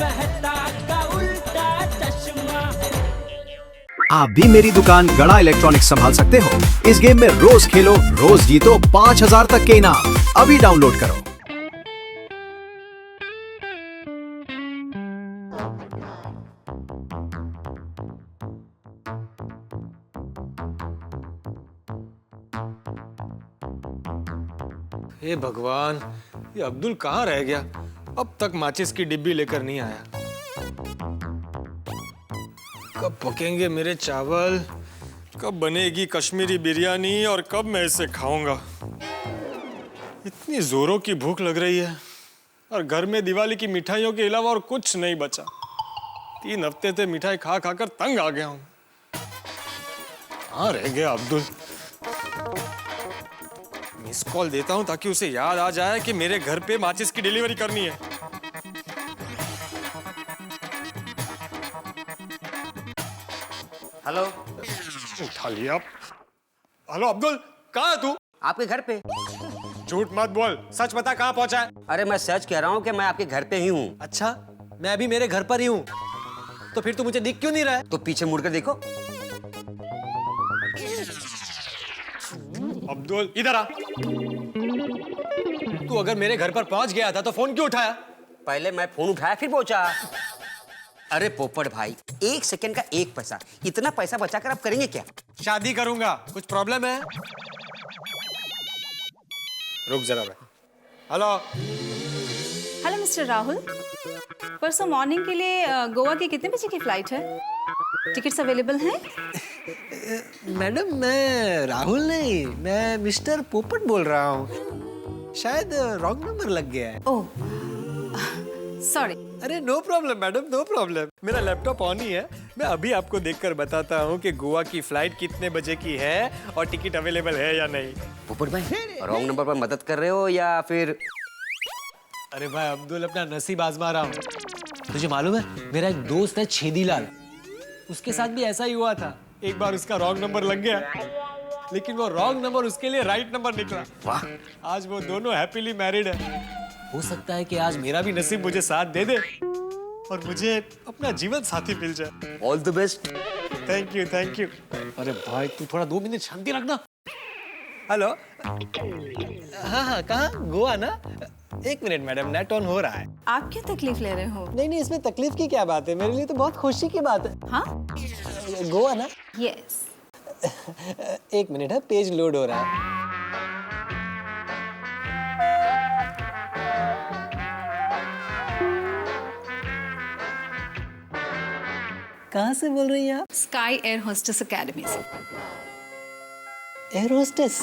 मेहता का उल्टा चश्मा। आप भी मेरी दुकान गड़ा इलेक्ट्रॉनिक्स संभाल सकते हो। इस गेम में रोज खेलो, रोज जीतो 5000 तक के इनाम। अभी डाउनलोड करो। हे भगवान, ये अब्दुल कहाँ रह गया? अब तक माचिस की डिब्बी लेकर नहीं आया। कब पकेंगे मेरे चावल? कब बनेगी कश्मीरी बिरयानी और कब मैं इसे खाऊंगा? इतनी जोरों की भूख लग रही है और घर में दिवाली की मिठाइयों के अलावा और कुछ नहीं बचा। 3 हफ्ते से मिठाई खा खाकर तंग आ गया हूं। कहाँ रह गया अब्दुल? मिस कॉल देता हूं ताकि उसे याद आ जाए कि मेरे घर पे माचिस की डिलीवरी करनी है। हेलो। उठा लिया। हेलो अब्दुल, कहाँ है तू? आपके घर पे। झूठ मत बोल, सच बता कहाँ पहुंचा है? अरे मैं सच कह रहा हूँ कि मैं आपके घर पे ही हूँ। अच्छा, मैं अभी मेरे घर पर ही हूँ। तो फिर तू मुझे दिख क्यों नहीं रहा है? तो पीछे मुड़कर देखो। अब्दुल इधर आ। तू अगर मेरे घर पर पहुंच गया था तो फोन क्यों उठाया? पहले मैं फोन उठाया फिर पहुंचा। अरे पोपट भाई, 1 सेकंड का 1 पैसा, इतना पैसा बचाकर आप करेंगे क्या? शादी करूंगा। कुछ प्रॉब्लम है? रुक जरा भाई। हेलो। हेलो मिस्टर राहुल, परसों मॉर्निंग के लिए गोवा की कितने बजे की फ्लाइट है? टिकट्स अवेलेबल हैं? मैडम, मैं राहुल नहीं, मैं मिस्टर पोपट बोल रहा हूँ। शायद रॉन्ग नंबर लग गया है। Oh, sorry. अरे no problem madam, no problem. मेरा लैपटॉप ऑन ही है। मैं अभी आपको देखकर बताता हूँ कि गोवा की फ्लाइट कितने बजे की है और टिकट अवेलेबल है या नहीं। पोपट भाई, रॉन्ग नंबर पर मदद कर रहे हो या फिर? अरे भाई अब्दुल, अपना नसीब आजमा रहा हूँ। तुझे मालूम है, मेरा एक दोस्त है छेदीलाल, उसके साथ भी ऐसा ही हुआ था। एक बार उसका रॉन्ग नंबर लग गया, लेकिन वो रॉन्ग नंबर उसके लिए राइट नंबर निकला। वाह। आज वो दोनों हैप्पीली मैरिड है। हो सकता है कि आज मेरा भी नसीब मुझे साथ दे दे और मुझे अपना जीवन साथी मिल जाए। All the best. Thank you, thank you. अरे भाई, तू थोड़ा 2 मिनट शांति रखना। हेलो। हाँ, कहाँ? गोवा ना? 1 मिनट मैडम, नेट ऑन हो रहा है। आप क्यों तकलीफ ले रहे हो? नहीं, इसमें तकलीफ की क्या बात है? मेरे लिए तो बहुत खुशी की बात है। हाँ? गोवा ना? यस। 1 मिनट है, पेज लोड हो रहा है। कहाँ से बोल रही हैं आप? स्काई एयर होस्टेस अकेडमी से। Air hostess?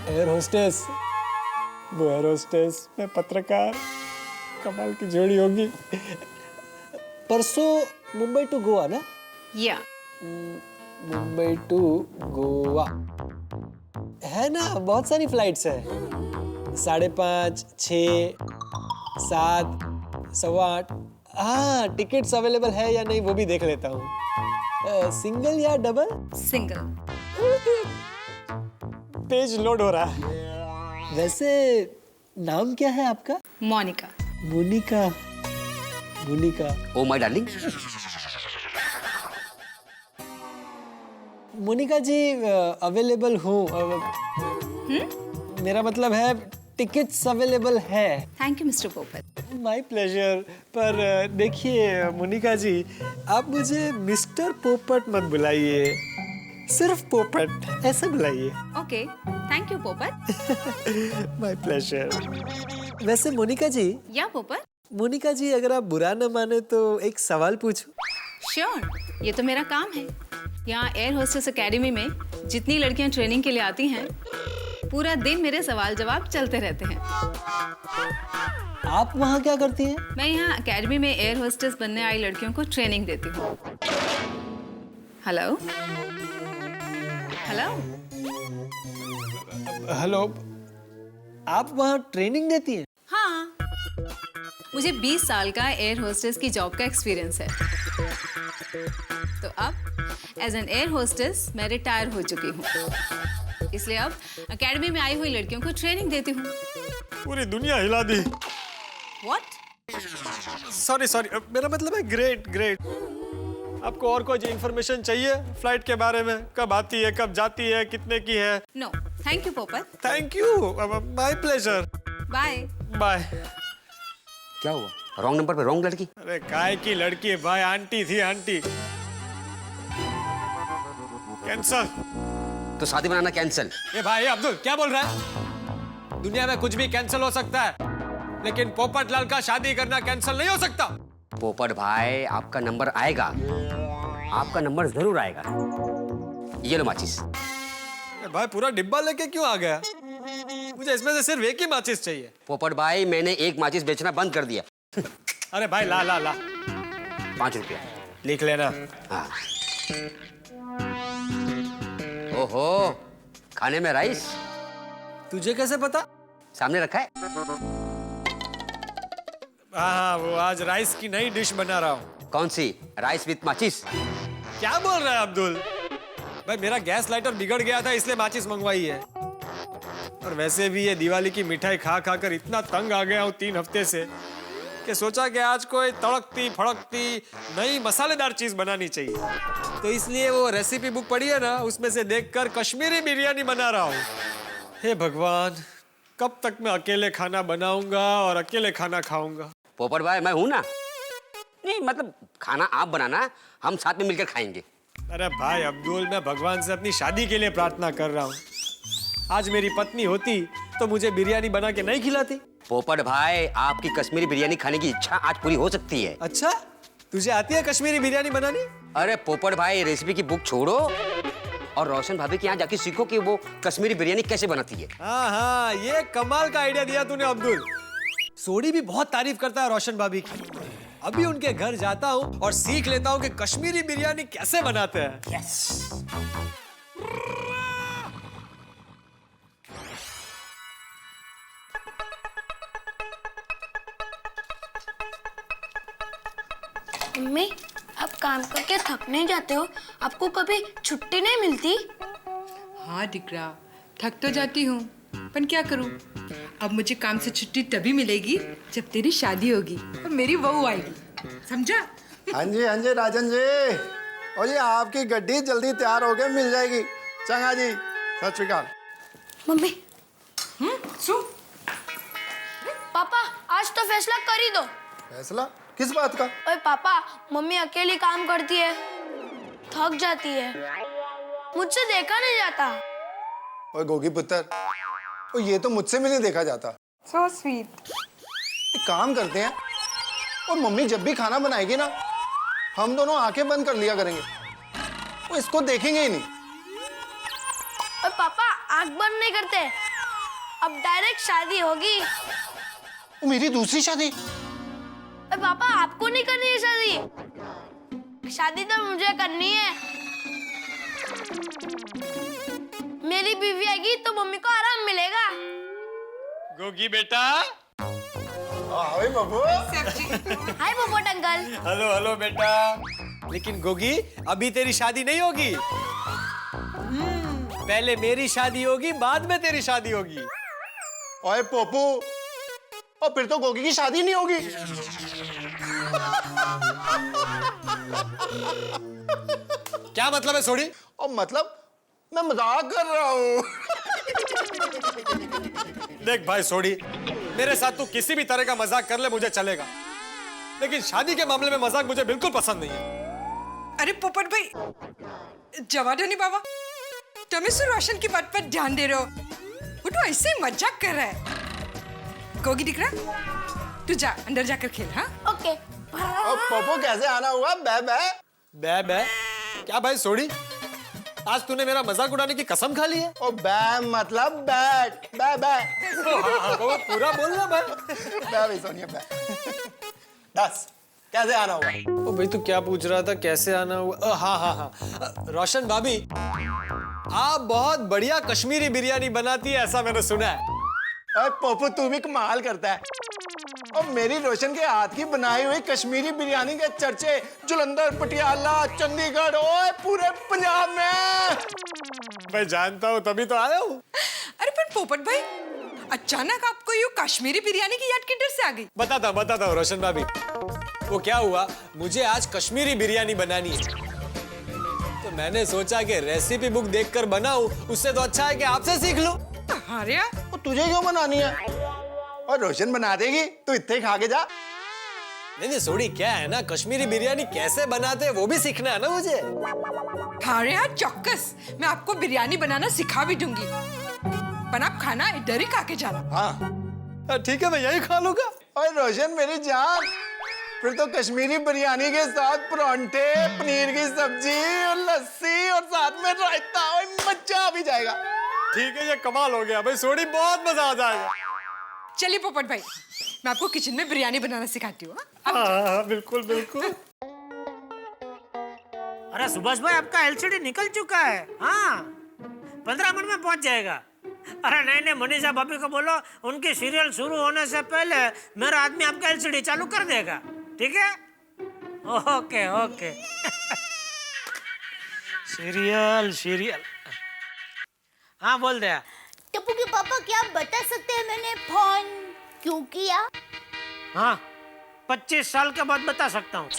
एयर होस्टेस, वो एयर होस्टेस, मैं पत्रकार। कमाल की जोड़ी होगी। परसों मुंबई टू गोवा ना? या मुंबई टू गोवा है ना? बहुत सारी फ्लाइट्स हैं। 5:30, 6, 7, 8:15। हाँ, टिकट्स अवेलेबल है या नहीं वो भी देख लेता हूँ। सिंगल या डबल? सिंगल। पेज लोड हो रहा है। वैसे नाम क्या है आपका? Monica. Monica. Monica. Oh my darling. Monica ji, available हूँ। मेरा मतलब है टिकट्स अवेलेबल है। Thank you mister Popat. My pleasure. पर देखिए मोनिका जी, आप मुझे मिस्टर पोपट मत बुलाइए, सिर्फ पोपट ऐसे बुलाइए। ओके, थैंक यू पोपट। My pleasure. वैसे मोनिका जी, या पोपट? मोनिका जी, अगर आप बुरा न माने तो एक सवाल पूछूं? श्योर, ये तो मेरा काम है। यहाँ एयर होस्टेस एकेडमी में जितनी लड़कियाँ ट्रेनिंग के लिए आती हैं, पूरा दिन मेरे सवाल जवाब चलते रहते हैं। आप वहाँ क्या करती हैं? मैं यहाँ एकेडमी में एयर होस्टेस बनने आई लड़कियों को ट्रेनिंग देती हूँ। Hello hello. हेलो, आप वहाँ ट्रेनिंग देती हैं? हाँ, मुझे 20 साल का एयर होस्टेस की जॉब का एक्सपीरियंस है। तो अब एज एन एयर होस्टेस मैं रिटायर हो चुकी हूँ, इसलिए अब एकेडमी में आई हुई लड़कियों को ट्रेनिंग देती हूँ। पूरी दुनिया हिला दी। What? सॉरी सॉरी, मेरा मतलब है ग्रेट ग्रेट। आपको और कोई इंफॉर्मेशन चाहिए फ्लाइट के बारे में? कब आती है, कब जाती है, कितने की है? No thank you Popat. Thank you, my pleasure. Bye. Bye. क्या हुआ? रॉन्ग नंबर पे रॉन्ग लड़की? अरे काय की लड़की है भाई, आंटी थी आंटी। कैंसल। तो शादी बनाना कैंसिल? ये भाई अब्दुल क्या बोल रहा है? दुनिया में कुछ भी कैंसिल हो सकता है, लेकिन पोपटलाल का शादी करना कैंसिल नहीं हो सकता। पोपट भाई आपका नंबर आएगा, आपका नंबर जरूर आएगा। ये लो माचिस। भाई पूरा डिब्बा लेके क्यों आ गया? मुझे इसमें से सिर्फ एक ही माचिस चाहिए। पोपट भाई मैंने एक माचिस बेचना बंद कर दिया। अरे भाई ला ला ला। 5 रुपया लिख लेना। हाँ। ओहो, खाने में राइस? तुझे कैसे पता? सामने रखा है। हाँ, वो आज राइस की नई डिश बना रहा हूँ। कौन सी? राइस विथ माचिस? क्या बोल रहा है अब्दुल? भाई मेरा गैस लाइटर बिगड़ गया था इसलिए माचिस मंगवाई है। और वैसे भी ये दिवाली की मिठाई खा खा कर इतना तंग आ गया हूँ 3 हफ्ते से कि सोचा कि आज कोई तड़कती फड़कती नई मसालेदार चीज बनानी चाहिए। तो इसलिए वो रेसिपी बुक पढ़ी है ना, उसमें से देखकर कश्मीरी बिरयानी बना रहा हूँ। हे भगवान, कब तक मैं अकेले खाना बनाऊंगा और अकेले खाना खाऊंगा? पोपट भाई मैं हूं ना। नहीं मतलब खाना आप बनाना, हम साथ में मिलकर खाएंगे। अरे भाई अब्दुल, मैं भगवान से अपनी शादी के लिए प्रार्थना कर रहा हूँ। आज मेरी पत्नी होती तो मुझे बिरयानी बना के नहीं खिलाती। पोपट भाई आपकी कश्मीरी बिरयानी खाने की इच्छा आज पूरी हो सकती है। अच्छा, तुझे आती है कश्मीरी बिरयानी बनानी? अरे पोपट भाई रेसिपी की बुक छोड़ो और रोशन भाभी के यहाँ जाके सीखो कि वो कश्मीरी बिरयानी कैसे बनाती है। हाँ हाँ, ये कमाल का आइडिया दिया तूने अब्दुल। सोडी भी बहुत तारीफ करता है रोशन भाभी की। अभी उनके घर जाता हूँ और सीख लेता हूँ कि कश्मीरी बिरयानी कैसे बनाते हैं। यस। मम्मी, आप काम करके थक नहीं जाते हो? आपको कभी छुट्टी नहीं मिलती? हाँ दिकरा, थक तो जाती हूँ, पर क्या करूँ? अब मुझे काम से छुट्टी तभी मिलेगी जब तेरी शादी होगी और मेरी बहू आएगी, समझा? हाँ जी राजन जी। और ये आपकी गड्डी जल्दी तैयार हो गए, मिल जाएगी। चंगा जी, सत श्री अकाल। मम्मी। सुन। पापा, आज तो फैसला कर ही दो। फैसला किस बात का? ओए पापा, मम्मी अकेली काम करती है, थक जाती है, मुझसे देखा नहीं जाता। ओए गोगी पुत्र, ओ ये तो मुझसे भी नहीं देखा जाता। So sweet. एक काम करते हैं, और मम्मी जब भी खाना बनाएगी ना, हम दोनों आंखें बंद कर लिया करेंगे, वो इसको देखेंगे ही नहीं। ओए पापा, आंख बंद नहीं करते, अब डायरेक्ट शादी होगी। वो मेरी दूसरी शादी? ओए पापा, आपको नहीं करनी है शादी, शादी तो मुझे करनी है। मेरी बीवी आएगी तो मम्मी को आराम मिलेगा। गोगी बेटा। हाय बाबू। हाय पोपट अंकल। हेलो हेलो बेटा। लेकिन गोगी, अभी तेरी शादी नहीं होगी। पहले मेरी शादी होगी, बाद में तेरी शादी होगी। ओए पोपू, और फिर तो गोगी की शादी नहीं होगी। क्या मतलब है सोडी? और मतलब मैं मजाक कर रहा हूँ। देख भाई सोडी, मेरे साथ तू किसी भी तरह का मजाक कर ले, मुझे चलेगा, लेकिन शादी के मामले में मजाक मुझे बिल्कुल पसंद नहीं है। अरे पोपट भाई, जवानी बाबा, तुम इस रोशन की बात पर ध्यान दे रहे हो, वो तो ऐसे ही मजाक कर रहा है। गोगी दिख रहा, तू जा अंदर जाकर खेल। हाँ ओके। और पोपो कैसे आना हुआ? बै बै बै बै क्या भाई सोडी, आज तूने मेरा मजाक उड़ाने की कसम खा ली है? ओ बै मतलब बैट, बै बै। वो पूरा बोलना भाई। बै भी सोनिया बै। दस कैसे आना हुआ? ओ भाई तू क्या पूछ रहा था, कैसे आना हुआ? हाँ हाँ हाँ, रोशन भाभी, आप बहुत बढ़िया कश्मीरी बिरयानी बनाती है, ऐसा मैंने सुना है। अरे पोपो तू भी कमाल करता है। और मेरी रोशन के हाथ की बनाई हुई कश्मीरी बिरयानी के चर्चे जालंधर, पटियाला, चंडीगढ़, ओए पूरे पंजाब में। मैं जानता हूँ, तभी तो आया हूँ। अरे पर पोपट भाई, अचानक आपको यूं कश्मीरी बिरयानी की याद किधर से आ गई? बताता हूँ रोशन भाभी। वो क्या हुआ, मुझे आज कश्मीरी बिरयानी बनानी है, तो मैंने सोचा कि रेसिपी बुक देखकर बनाऊं, उससे तो अच्छा है कि आपसे सीख लूं। अरे वो तुझे क्यों बनानी है? और रोशन बना देगी, तू इतने खा के जा। नहीं सोडी, क्या है ना, कश्मीरी बिरयानी कैसे बनाते हैं वो भी सीखना है ना मुझे। अरे हाँ चौक्कस, मैं आपको बिरयानी बनाना सिखा भी दूंगी, पर आप खाना इधर ही खा के जाना। हाँ ठीक है, मैं यही खा लूंगा। और रोशन मेरी जान, फिर तो कश्मीरी बिरयानी के साथ परांठे, पनीर की सब्जी और लस्सी और साथ में रायता, और मजा भी जाएगा। ठीक है, ये कमाल हो गया भाई सोडी, बहुत मजा आ जाएगा। चलिए पोपट भाई, मैं आपको किचन में बिरयानी बनाना सिखाती हूँ। हाँ, बिल्कुल बिल्कुल। अरे सुभाष भाई, आपका एलसीडी निकल चुका है। हाँ, 15 मिनट में पहुंच जाएगा। अरे नहीं, मनीषा भाभी को बोलो, उनकी सीरियल शुरू होने से पहले मेरा आदमी आपका एलसीडी चालू कर देगा, ठीक है? Okay okay. सीरियल। हाँ बोल दे। टप्पू के पापा, क्या आप बता सकते हैं मैंने फोन क्यों किया? हाँ, 25 साल के बाद बता सकता हूँ।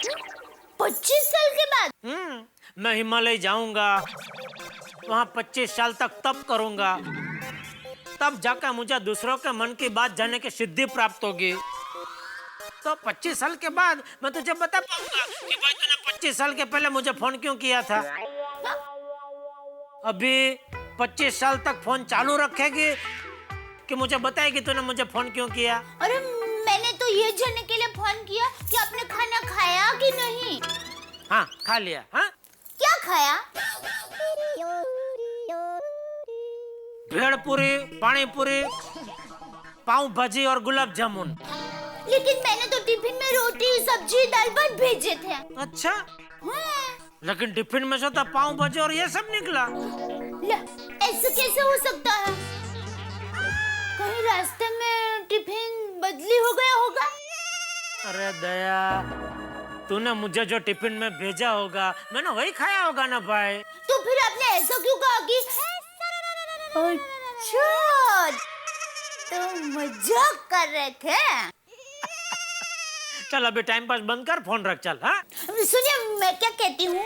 25 साल के बाद? मैं हिमालय जाऊंगा, वहाँ 25 साल तक तप करूंगा, तब जाकर मुझे दूसरों के मन की बात जानने की सिद्धि प्राप्त होगी। तो 25 साल के बाद मैं तुझे बता पाऊंगा कि भाई तूने 25 साल के पहले मुझे फोन क्यों किया था। अभी 25 साल तक फोन चालू रखेगी कि मुझे बताएगी तूने मुझे फोन क्यों किया? अरे मैंने तो ये जानने के लिए फोन किया कि आपने खाना खाया कि नहीं। हाँ, खा लिया। हाँ, क्या खाया? भेड़ पूरी, पानी पूरी, पाव भाजी और गुलाब जामुन। लेकिन मैंने तो टिफिन में रोटी, सब्जी, दाल भात भेजे थे। अच्छा, हाँ। लेकिन टिफिन में से तो पाव भाजी और ये सब निकला। ऐसा कैसे हो सकता है? कहीं रास्ते में टिफिन बदली हो गया होगा? अरे दया, तूने मुझे जो टिफिन में भेजा होगा मैंने वही खाया होगा ना भाई। तो फिर आपने ऐसा क्यों कहा कि अच्छा, तो मजाक कर रहे थे? चल अभी टाइम पास बंद कर, फोन रख, चल। हाँ, सुनिए, मैं क्या कहती हूँ,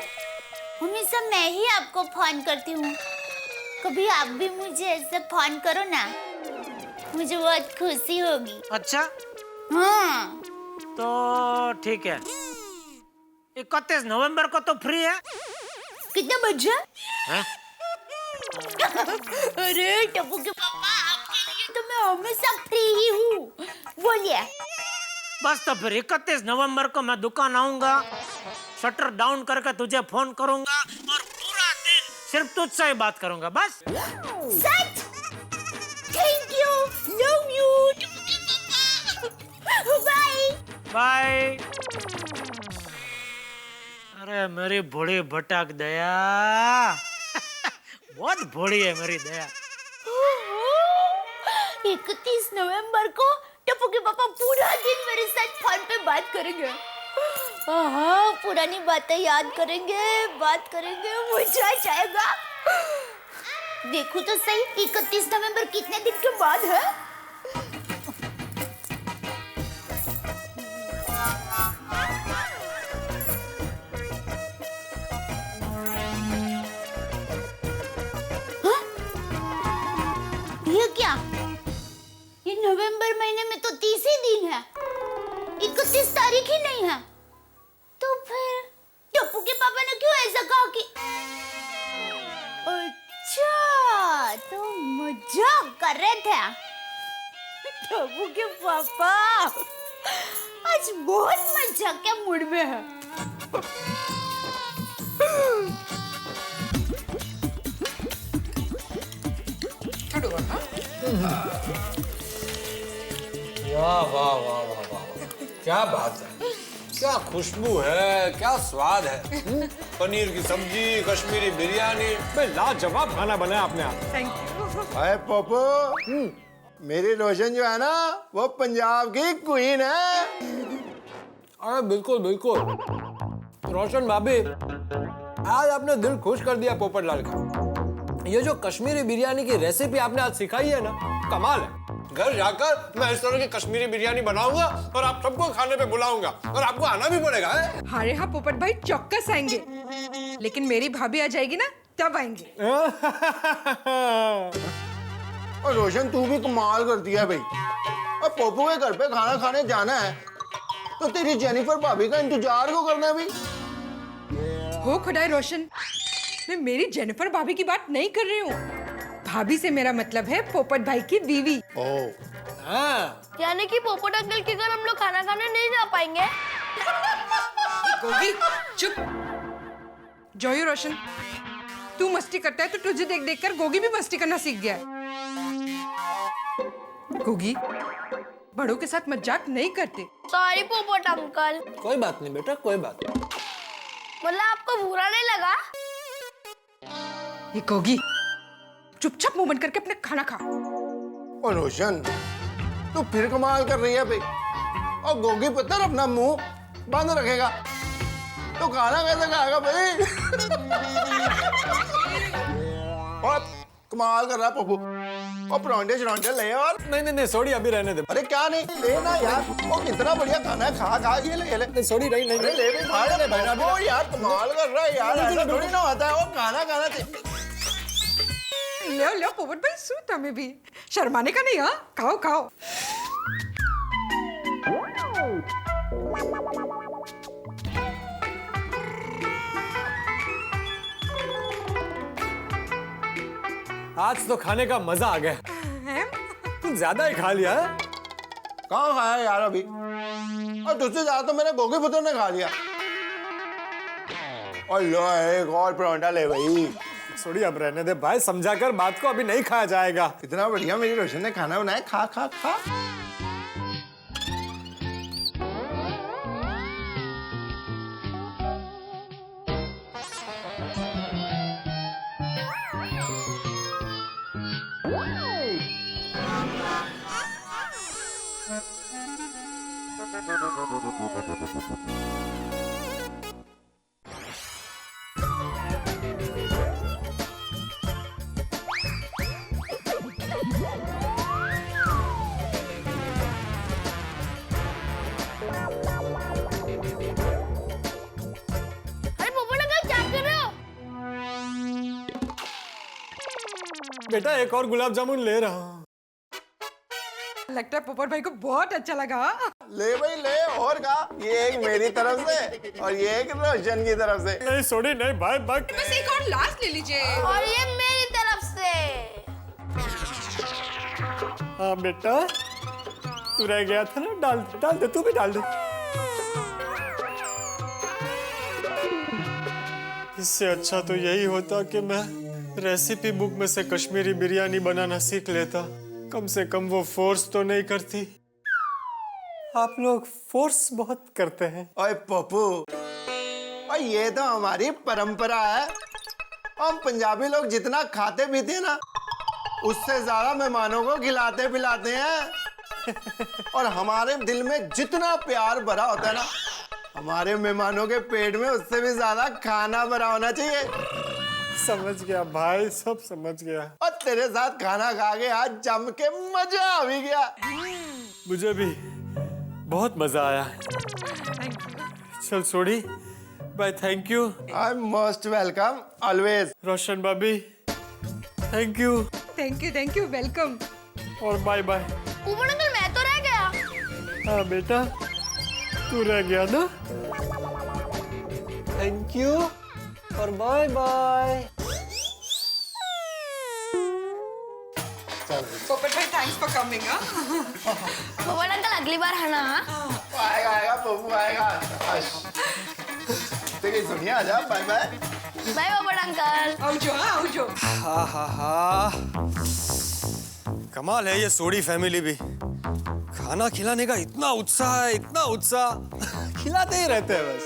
हमेशा मैं ही आपको फोन करती हूँ, कभी आप भी मुझे ऐसे फोन करो ना, मुझे बहुत खुशी होगी। अच्छा, हाँ। तो ठीक है, 31 नवंबर को तो फ्री है। कितने बजे? हाँ? अरे टप्पू के पापा, आपके लिए तो मैं हमेशा फ्री ही हूँ, बोलिए। बस तो फिर 31 नवंबर को मैं दुकान आऊंगा, शटर डाउन करके तुझे फोन करूंगा और पूरा दिन सिर्फ तुझसे ही बात करूंगा, बस। सच? Thank you, love you bye bye. अरे मेरी बड़ी भटक दया, बहुत बड़ी है मेरी दया। 31 नवंबर को टप्पू के पापा पूरा दिन मेरे साथ फोन पे बात करेंगे। हाँ, पुरानी बातें याद करेंगे, बात करेंगे, मजा आ जाएगा। देखो तो सही, 31 नवंबर कितने दिन के बाद है? हाँ? ये क्या? ये नवंबर महीने में तो 30 ही दिन है, 31 तारीख ही नहीं है। तो फिर टप्पू के पापा ने क्यों ऐसा कहा कि अच्छा, तो मजाक कर रहे थे? टप्पू के पापा आज बहुत मजाक के मूड में है। वाह वाह वाह वाह वाह, क्या बात है, क्या खुशबू है, क्या स्वाद है। पनीर की सब्जी, कश्मीरी बिरयानी, लाजवाब खाना बनाया आपने। Thank you. अरे पोपो, मेरी रोशन जो है ना, वो पंजाब की क्वीन है। अरे बिल्कुल बिल्कुल, रोशन भाभी, आज आपने दिल खुश कर दिया पोपटलाल का। ये जो कश्मीरी बिरयानी की रेसिपी आपने आज सिखाई है ना, कमाल है। घर जाकर मैं इस तरह की कश्मीरी बिरयानी बनाऊंगा और आप सबको खाने पे बुलाऊंगा और आपको आना भी पड़ेगा। अरे हाँ पोपट भाई चौक्कस आएंगे, लेकिन मेरी भाभी आ जाएगी ना तब आएंगे। और रोशन तू भी कमाल करती है भाई। और पोपू के घर पे खाना खाने जाना है तो तेरी जेनिफर भाभी का इंतजार क्यों करना है भाई? हो खुदाई रोशन, मैं मेरी जेनिफर भाभी की बात नहीं कर रही हूँ। भाभी से मेरा मतलब है पोपट भाई की बीवी। हाँ। यानी कि पोपट अंकल के घर हम लोग खाना खाने नहीं जा पाएंगे। गोगी चुप। जॉय रोशन, तू मस्ती करता है तो तुझे देख देख कर गोगी भी मस्ती करना सीख गया है। गोगी, बड़ों के साथ मजाक नहीं करते। सॉरी पोपट अंकल। कोई बात नहीं बेटा, कोई बात नहीं। मतलब आपको बुरा नहीं लगा? ये गोगी, चुपचाप मुंह बंद करके अपने खाना खा। और रोशन तू फिर कमाल कर रही है भाई। और गोगी पत्थर अपना मुंह बंद रखेगा तो खाना कैसे खाएगा भाई? और कमाल कर रहा है पप्पू। और परांठे शरांठे ले और। नहीं सॉरी, अभी रहने दे। अरे क्या नहीं लेना यार, वो कितना बढ़िया खाना है, खा खा ये ले। सॉरी नहीं अरे ले भी खा ले भाई। वो यार कमाल कर रहा है यार, ऐसा थोड़ी ना होता है। वो खाना खाना चाहिए। ले पोपट भाई सूत हमें भी शर्माने का नहीं। हाँ खाओ खाओ। आज तो खाने का मजा आ गया। कुछ ज्यादा ही खा लिया है। कहाँ खाया यार अभी? और तुझसे ज्यादा तो मेरे गोगी पुत्र ने खा लिया। और लो एक और परांठा ले भाई। सॉरी अब रहने दे भाई, समझाकर बात को अभी नहीं खाया जाएगा। इतना बढ़िया मेरी रोशन ने खाना बनाया, खा खा खा। बेटा एक और गुलाब जामुन ले रहा हूँ। लगता है पोपट भाई को बहुत अच्छा लगा। ले भाई ले, और का ये एक मेरी तरफ से और ये एक रोशन की तरफ से। नहीं सॉरी नहीं भाई, बस एक और लास्ट ले लीजिए। और ये मेरी तरफ से। हाँ बेटा तू रह गया था ना, डाल दे तू भी डाल दे। इससे अच्छा तो यही होता कि मैं रेसिपी बुक में से कश्मीरी बिरयानी बनाना सीख लेता। कम से कम वो फोर्स तो नहीं करती। आप लोग फोर्स बहुत करते हैं। ओए पप्पू, और ये तो हमारी परंपरा है। हम पंजाबी लोग जितना खाते पीते हैं ना, उससे ज्यादा मेहमानों को खिलाते पिलाते हैं। और हमारे दिल में जितना प्यार भरा होता है ना, हमारे मेहमानों के पेट में उससे भी ज्यादा खाना भरा होना चाहिए। समझ गया भाई, सब समझ गया। और तेरे साथ खाना खा के आज जम के मजा आ भी गया। मुझे भी बहुत मजा आया। चल छोड़ी bye, thank you. I am most welcome always. Roshan भाभी thank you. Thank you welcome. और बाय बाय। ऊपर अंकल मैं तो रह गया। हाँ बेटा तू रह गया ना। थैंक यू और बाय बाय। पोपट भाई थैंक्स फॉर कमिंग। पोपट अंकल अगली बार है ना? आएगा आएगा पप्पू आएगा। तेरी दुनिया आजा। Bye bye. Bye Popat uncle. आओ जो। हाँ हाँ हाँ, कमाल है ये सोडी फैमिली भी। खाना खिलाने का इतना उत्साह है, इतना उत्साह। खिलाते ही रहते हैं बस।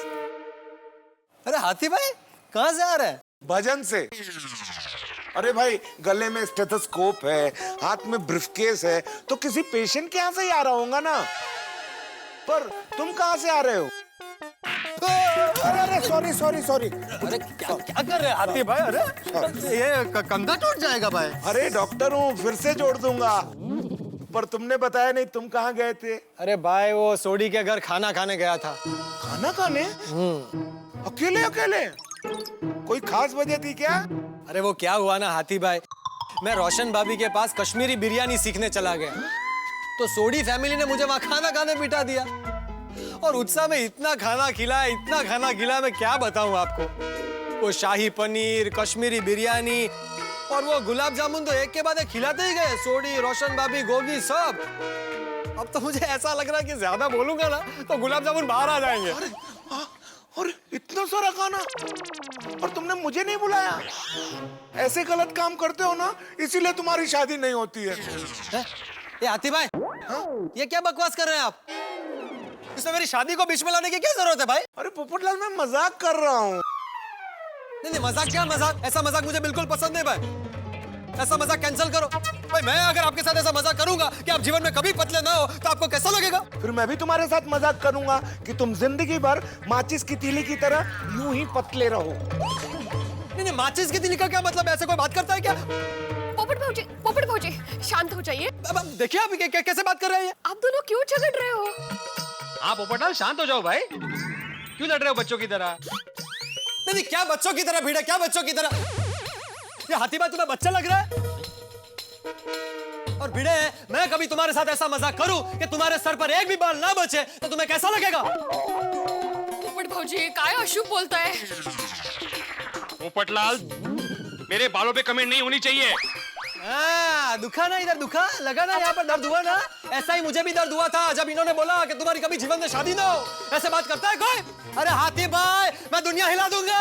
अरे हाथी भाई कहाँ से आ रहे हैं? भजन से। अरे भाई गले में स्टेथोस्कोप है, हाथ में ब्रीफकेस है, तो किसी पेशेंट के यहाँ से ही आ रहा होगा ना। पर तुम कहाँ से आ रहे हो? अरे सॉरी। अरे क्या कर रहे हैं हाथी भाई? अरे ये कंधा टूट जाएगा भाई। अरे डॉक्टर हूँ, फिर से जोड़ दूंगा। पर तुमने बताया नहीं तुम कहाँ गए थे? अरे भाई वो सोडी के घर खाना खाने गया था। खाना खाने? अकेले अकेले? कोई खास वजह थी क्या? अरे वो क्या हुआ ना हाथी भाई, मैं रोशन भाभी के पास कश्मीरी बिरयानी सीखने चला गया, तो सोडी फैमिली ने मुझे वहां खाना खाने बिठा दिया और उत्साह में इतना खाना खिलाया, मैं क्या बताऊं आपको। वो शाही पनीर, कश्मीरी बिरयानी और वो गुलाब जामुन तो एक के बाद एक खिलाते ही गए। सोडी, रोशन भाभी, गोगी सब। अब तो मुझे ऐसा लग रहा है कि ज्यादा बोलूंगा ना तो गुलाब जामुन बाहर आ जाएंगे। और इतना सारा खाना, और तुमने मुझे नहीं बुलाया। ऐसे गलत काम करते हो ना, इसीलिए तुम्हारी शादी नहीं होती है। ये हाथी भाई, ये क्या बकवास कर रहे हैं आप? इसमें मेरी शादी को बीच में लाने की क्या जरूरत है भाई? अरे पोपटलाल, मैं मजाक कर रहा हूँ। नहीं, मजाक क्या मजाक? ऐसा मजाक मुझे बिल्कुल पसंद नहीं भाई। ऐसा मजाक कैंसिल करो भाई। मैं अगर आपके साथ ऐसा मजाक करूंगा कि आप जीवन में कभी पतले ना हो तो आपको कैसा लगेगा? फिर मैं भी तुम्हारे साथ मजाक करूंगा कि तुम जिंदगी भर माचिस की तीली की तरह यूं ही पतले रहो। नहीं, माचिस की तीली का क्या मतलब? ऐसे कोई बात करता है क्या? पोपट भौजी, शांत हो जाइए। अब देखिए आप कैसे बात कर रहे हैं। आप दोनों क्यों झगड़ रहे हो? हाँ पोपटलाल, शांत हो जाओ भाई। क्यों लड़ रहे हो बच्चों की तरह? नहीं, क्या बच्चों की तरह भीड़ है? क्या बच्चों की तरह? ये हाथी भाई तुम्हें बच्चा लग रहा है? और भिड़े, मैं कभी तुम्हारे साथ ऐसा मजाक करूं कि तुम्हारे सर पर एक भी बाल ना बचे तो तुम्हें कैसा लगेगा? पोपट भौजी, काय अशुभ बोलता है? पोपटलाल, मेरे बालों पे कमेंट नहीं होनी चाहिए। दुखा ना, इधर दुखा लगा ना, यहाँ पर दर्द हुआ ना। ऐसा ही मुझे भी दर्द हुआ था जब इन्होंने बोला कि तुम्हारी कभी जीवन में शादी ना हो। ऐसे बात करता है कोई? अरे हाथी भाई, मैं दुनिया हिला दूंगा,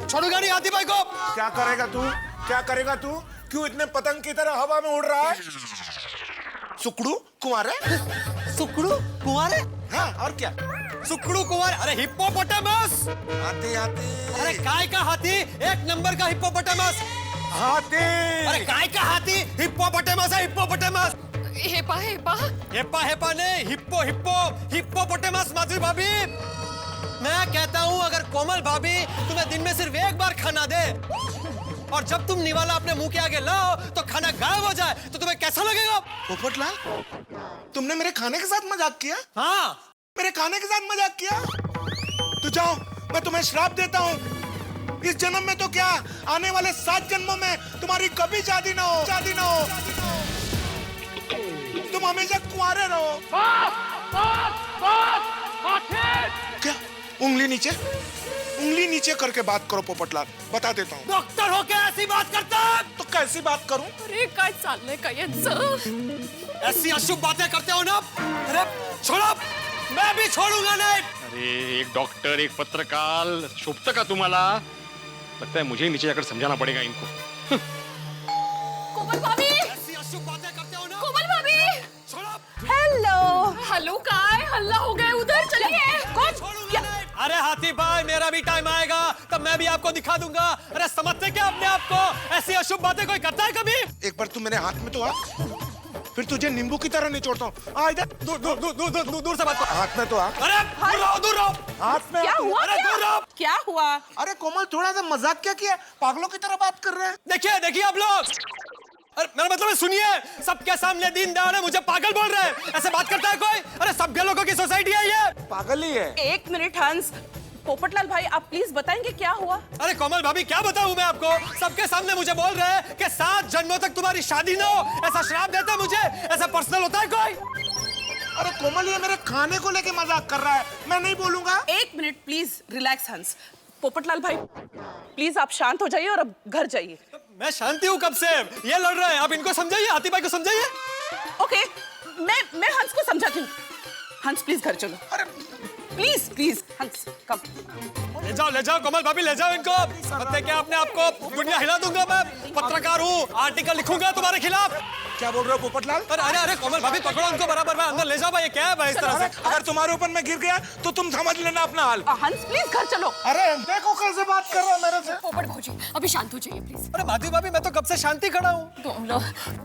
छोड़ूंगा नहीं हाथी भाई को। क्या करेगा तू? क्या करेगा तू? क्यों इतने पतंग की तरह हवा में उड़ रहा है? सुकड़ू कुंवारे? सुकड़ू कुंवारे? हाँ, और क्या? सुकड़ू कुंवारे? अरे हिप्पोपोटामस। हाथी हाथी। अरे काय का हाथी? एक नंबर का हिप्पोपोटामस। हाथी। अरे काय का हाथी? हिप्पोपोटामस है, हिप्पोपोटामस। हेपा नहीं, हिप्पोपोटामस। माधुरी भाभी, मैं कहता हूँ अगर कोमल भाभी तुम्हें दिन में सिर्फ एक बार खाना दे और जब तुम निवाला अपने मुंह के आगे लाओ तो खाना गायब हो जाए तो तुम्हें कैसा लगेगा? पोपटलाल, तुमने मेरे खाने के साथ मजाक किया? हाँ, मेरे खाने के साथ मजाक किया? तो जाओ, मैं तुम्हें श्राप देता हूँ। इस जन्म में तो क्या, आने वाले 7 जन्मों में तुम्हारी कभी शादी ना हो। तुम हमेशा कुंवारे रहो। क्या? उंगली नीचे करके बात करो पोपटलाल, बता देता हूँ। डॉक्टर हो क्या ऐसी बात करता है? तो कैसी बात करूं? अरे काय चाललंय काय यांचं? ऐसी अशुभ बातें करते हो ना? अरे छोड़ो, मैं भी छोड़ूंगा नहीं। अरे एक डॉक्टर, एक पत्रकार, शोभतं का तुम्हाला? लगता है मुझे नीचे जाकर समझाना पड़ेगा इनको। कोमल भाभी, ऐसी अशुभ बातें करते हो ना? कोमल भाभी, हेलो। हेलो, काय हल्ला हो गया उधर? चलिए। कौन? क्या? अरे हाथी भाई, मेरा भी टाइम आएगा तब मैं भी आपको दिखा दूंगा। अरे समझते क्या अपने आप को? ऐसी अशुभ बातें कोई करता है कभी? एक बार तू मेरे हाथ में तो आ, फिर तुझे नींबू की तरह निचोड़ता हूँ। आ इधर। दूर से बात कर। हाथ में तो आ। अरे दूर रहो। हाथ में क्या हुआ? अरे दूर रहो। क्या हुआ? अरे कोमल, थोड़ा सा मजाक क्या किया? पागलों की तरह बात कर रहे हैं। देखिए आप लोग, अरे मेरा मतलब है सुनिए, सबके सामने दीन दयाल मुझे पागल बोल रहे हैं। ऐसे बात करता है कोई? अरे सभ्य लोगों की सोसाइटी है ये। पागल ही है। एक मिनट हंस। पोपटलाल भाई, आप प्लीज बताएंगे क्या हुआ? अरे कोमल भाभी, क्या बताऊं मैं आपको? सबके सामने मुझे बोल रहे हैं कि 7 जन्मों तक तुम्हारी शादी ना हो। ऐसा श्राप देता मुझे। ऐसा पर्सनल होता है कोई? अरे कोमल, ये मेरे खाने को लेके मजाक कर रहा है, मैं नहीं बोलूंगा। एक मिनट प्लीज, रिलैक्स हंस। पोपटलाल भाई, प्लीज आप शांत हो जाइए और अब घर जाइए। मैं शांति हूँ कब से? ये लड़ रहे हैं, आप इनको समझाइए, हाथी भाई को समझाइए। ओके, मैं हंस को समझाती हूँ। हंस प्लीज घर चलो। अरे प्लीज हंस कम। ले जाओ कोमल भाभी, ले जाओ इनको। समझते क्या अपने आप को? दुनिया हिला दूंगा मैं। पत्रकार हूँ, आर्टिकल लिखूंगा तुम्हारे खिलाफ। क्या बोल रहे हो पोपटलाल? अरे कोमल भाभी, पकड़ो उनको बराबर। अंदर ले जाओ भाई। ये क्या है भाई इस तरह से? अगर तुम्हारे ऊपर मैं गिर गया तो तुम समझ लेना अपना हाल। हंस प्लीज घर चलो। अरे देखो कैसे बात कर रहा है मेरे से। पोपट भौजी, अभी शांत हो जाइए प्लीज। अरे माधवी भाभी, मैं तो कब से शांति खड़ा हूँ।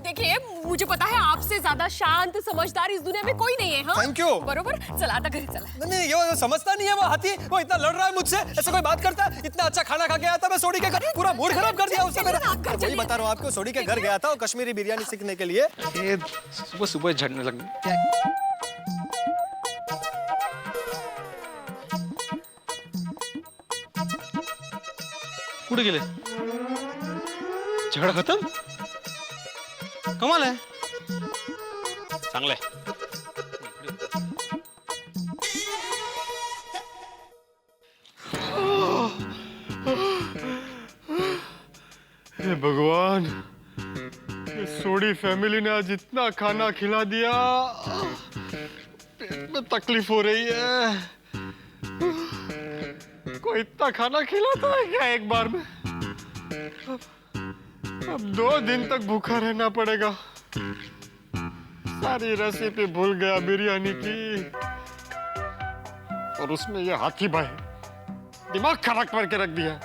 देखिए, मुझे पता है आपसे ज्यादा शांत समझदार इस दुनिया में कोई नहीं है। हाँ? Thank you। बरोबर, चला आता घरी चला। नहीं, ये वो समझता नहीं है वो हाथी, वो इतना लड़ रहा है मुझसे, ऐसे कोई बात करता है? इतना अच्छा खाना खा के आया था मैं सोडी के घर, पूरा मूड खराब कर दिया उसने मेरा। वही बता रहा हूँ आपको, सोडी के घर गया था और कश्मीरी बिरयानी सीखने के लिए। ये सुबह सुबह झड़ने लग कुठे गेले? झगडा खतम? कमाल आहे. चांगलं आहे. हे भगवान, ये सोडी फैमिली ने आज इतना खाना खिला दिया, पेट में तकलीफ हो रही है. कोई इतना खाना खिलाता है क्या एक बार में? अब 2 दिन तक भूखा रहना पड़ेगा. सारी रेसिपी भूल गया बिरयानी की, और उसमें ये हाथी भाई दिमाग खराब करके रख दिया.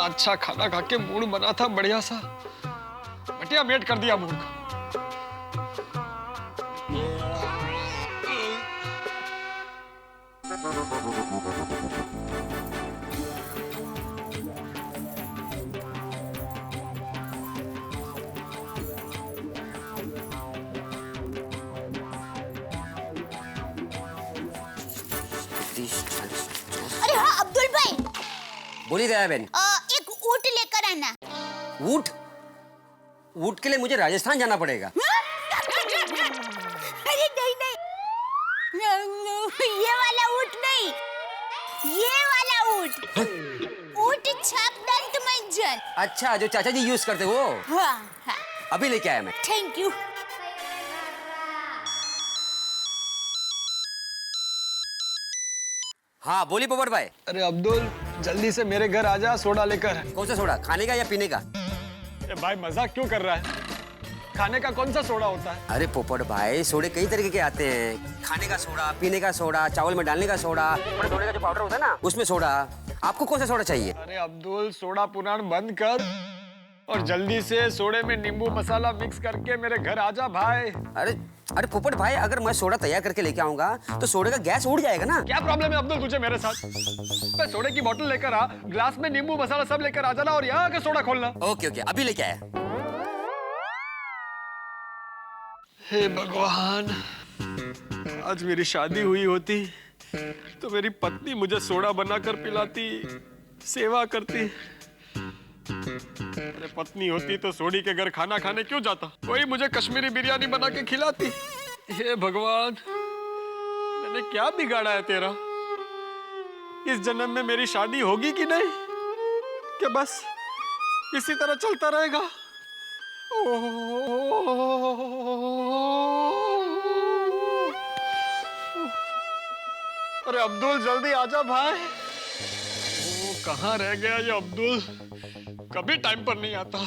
अच्छा खाना खा के मूड बना था बढ़िया सा, बटिया मेट कर दिया मूड का. अरे हाँ अब्दुल भाई, बोली दया बहन. एक ऊँट लेकर आना. ऊँट? ऊँट के लिए मुझे राजस्थान जाना पड़ेगा. अरे नहीं नहीं, ये वाला ऊँट नहीं, ये वाला ऊँट. ऊँट छाप दंत मंजन. अच्छा, जो चाचा जी यूज करते वो. हाँ हाँ. अभी लेके आया मैं. Thank you. हाँ बोली पोपट भाई. अरे अब्दुल, जल्दी से मेरे घर आजा, सोडा लेकर. कौन सा सोडा, खाने का या पीने का? ए भाई मजाक क्यों कर रहा है? खाने का कौन सा सोडा होता है? अरे पोपट भाई, सोडे कई तरीके के आते हैं. खाने का सोडा, पीने का सोडा, चावल में डालने का सोडा, कपड़े धोने का जो पाउडर होता है ना उसमें सोडा. आपको कौन सा सोडा चाहिए? अरे अब्दुल, सोडा पुराण बंद कर और जल्दी से सोडे में नींबू मसाला मिक्स करके मेरे घर आजा भाई. अरे पोपट भाई, अगर मैं सोडा तैयार करके लेके आऊंगा तो सोडे का गैस उड़ जाएगा ना. क्या प्रॉब्लम है अब्दुल तुझे मेरे साथ? मैं सोडे की बोतल लेकर आ, ग्लास में नींबू मसाला सब लेकर आ जाना और यहाँ आके सोडा खोलना. ओके ओके, अभी लेके आया. हे भगवान, आज मेरी शादी हुई होती तो मेरी पत्नी मुझे सोडा बनाकर पिलाती, सेवा करती. अरे पत्नी होती तो सोडी के घर खाना खाने क्यों जाता? कोई मुझे कश्मीरी बिरयानी बना के खिलाती. हे भगवान, मैंने क्या बिगाड़ा है तेरा? इस जन्म में मेरी शादी होगी कि नहीं, कि बस इसी तरह चलता रहेगा? अरे अब्दुल जल्दी आजा भाई. कहाँ रह गया ये अब्दुल? कभी टाइम पर नहीं आता.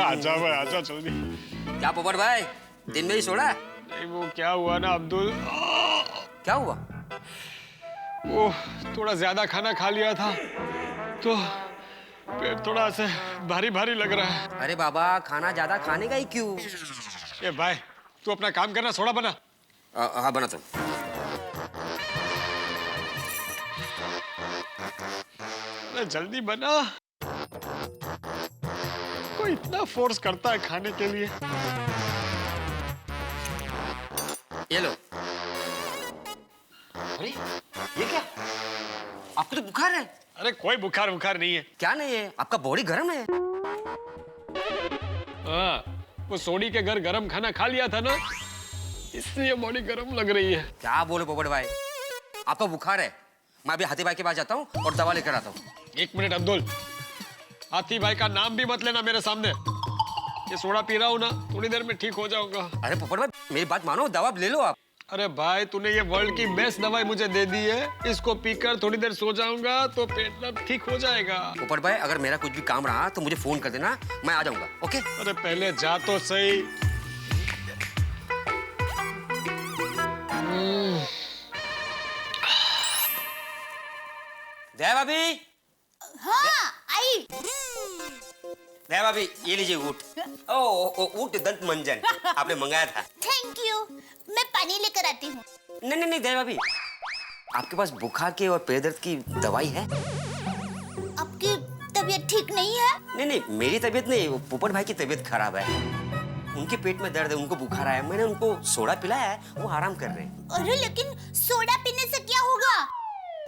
आजा भाई आजा जल्दी. क्या पोपट भाई, दिन में ही सोडा? नहीं वो क्या हुआ ना अब्दुल. क्या हुआ? वो थोड़ा ज्यादा खाना खा लिया था तो पेट थोड़ा से भारी भारी लग रहा है. अरे बाबा, खाना ज्यादा खाने का ही क्यों? ए भाई तू अपना काम करना, सोडा बना. हाँ बना तुम. जल्दी बना. कोई इतना फोर्स करता है खाने के लिए. ये लो. अरे ये क्या? आपको तो बुखार है. अरे कोई बुखार नहीं है. क्या नहीं है? आपका बॉडी गर्म है. हाँ, वो सोडी के घर गरम खाना खा लिया था ना, इसलिए बॉडी गरम लग रही है. क्या बोले पोपट भाई, आपका बुखार है. मैं अभी हाथी भाई के पास जाता हूँ और दवा लेकर आता हूँ. 1 मिनट अब्दुल, हाथी भाई का नाम भी मत लेना मेरे सामने. ये सोडा पी रहा हूँ ना, थोड़ी देर में ठीक हो जाऊंगा. अरे पोपट भाई मेरी बात मानो, दवा ले लो आप. अरे भाई तूने ये वर्ल्ड की बेस्ट दवाई मुझे दे दी है, इसको पीकर थोड़ी देर सो जाऊंगा तो पेट दर्द ठीक हो जाएगा. पोपट भाई अगर मेरा कुछ भी काम रहा तो मुझे फोन कर देना, मैं आ जाऊंगा. ओके? अरे पहले जा तो सही. दया भाभी. हाँ आई. दया भाभी ये लीजिए ऊँट। ओ ऊँट दंत मंजन आपने मंगाया था। थैंक यू, मैं पानी लेकर आती हूँ। नहीं दया भाभी, आपके पास बुखार के और पेट दर्द की दवाई है? आपकी तबीयत ठीक नहीं है? नहीं मेरी तबीयत नहीं, वो पोपट भाई की तबीयत खराब है। उनके पेट में दर्द है, उनको बुखार आया, मैंने उनको सोडा पिलाया है, वो आराम कर रहे हैं। अरे लेकिन सोडा पीने से क्या होगा?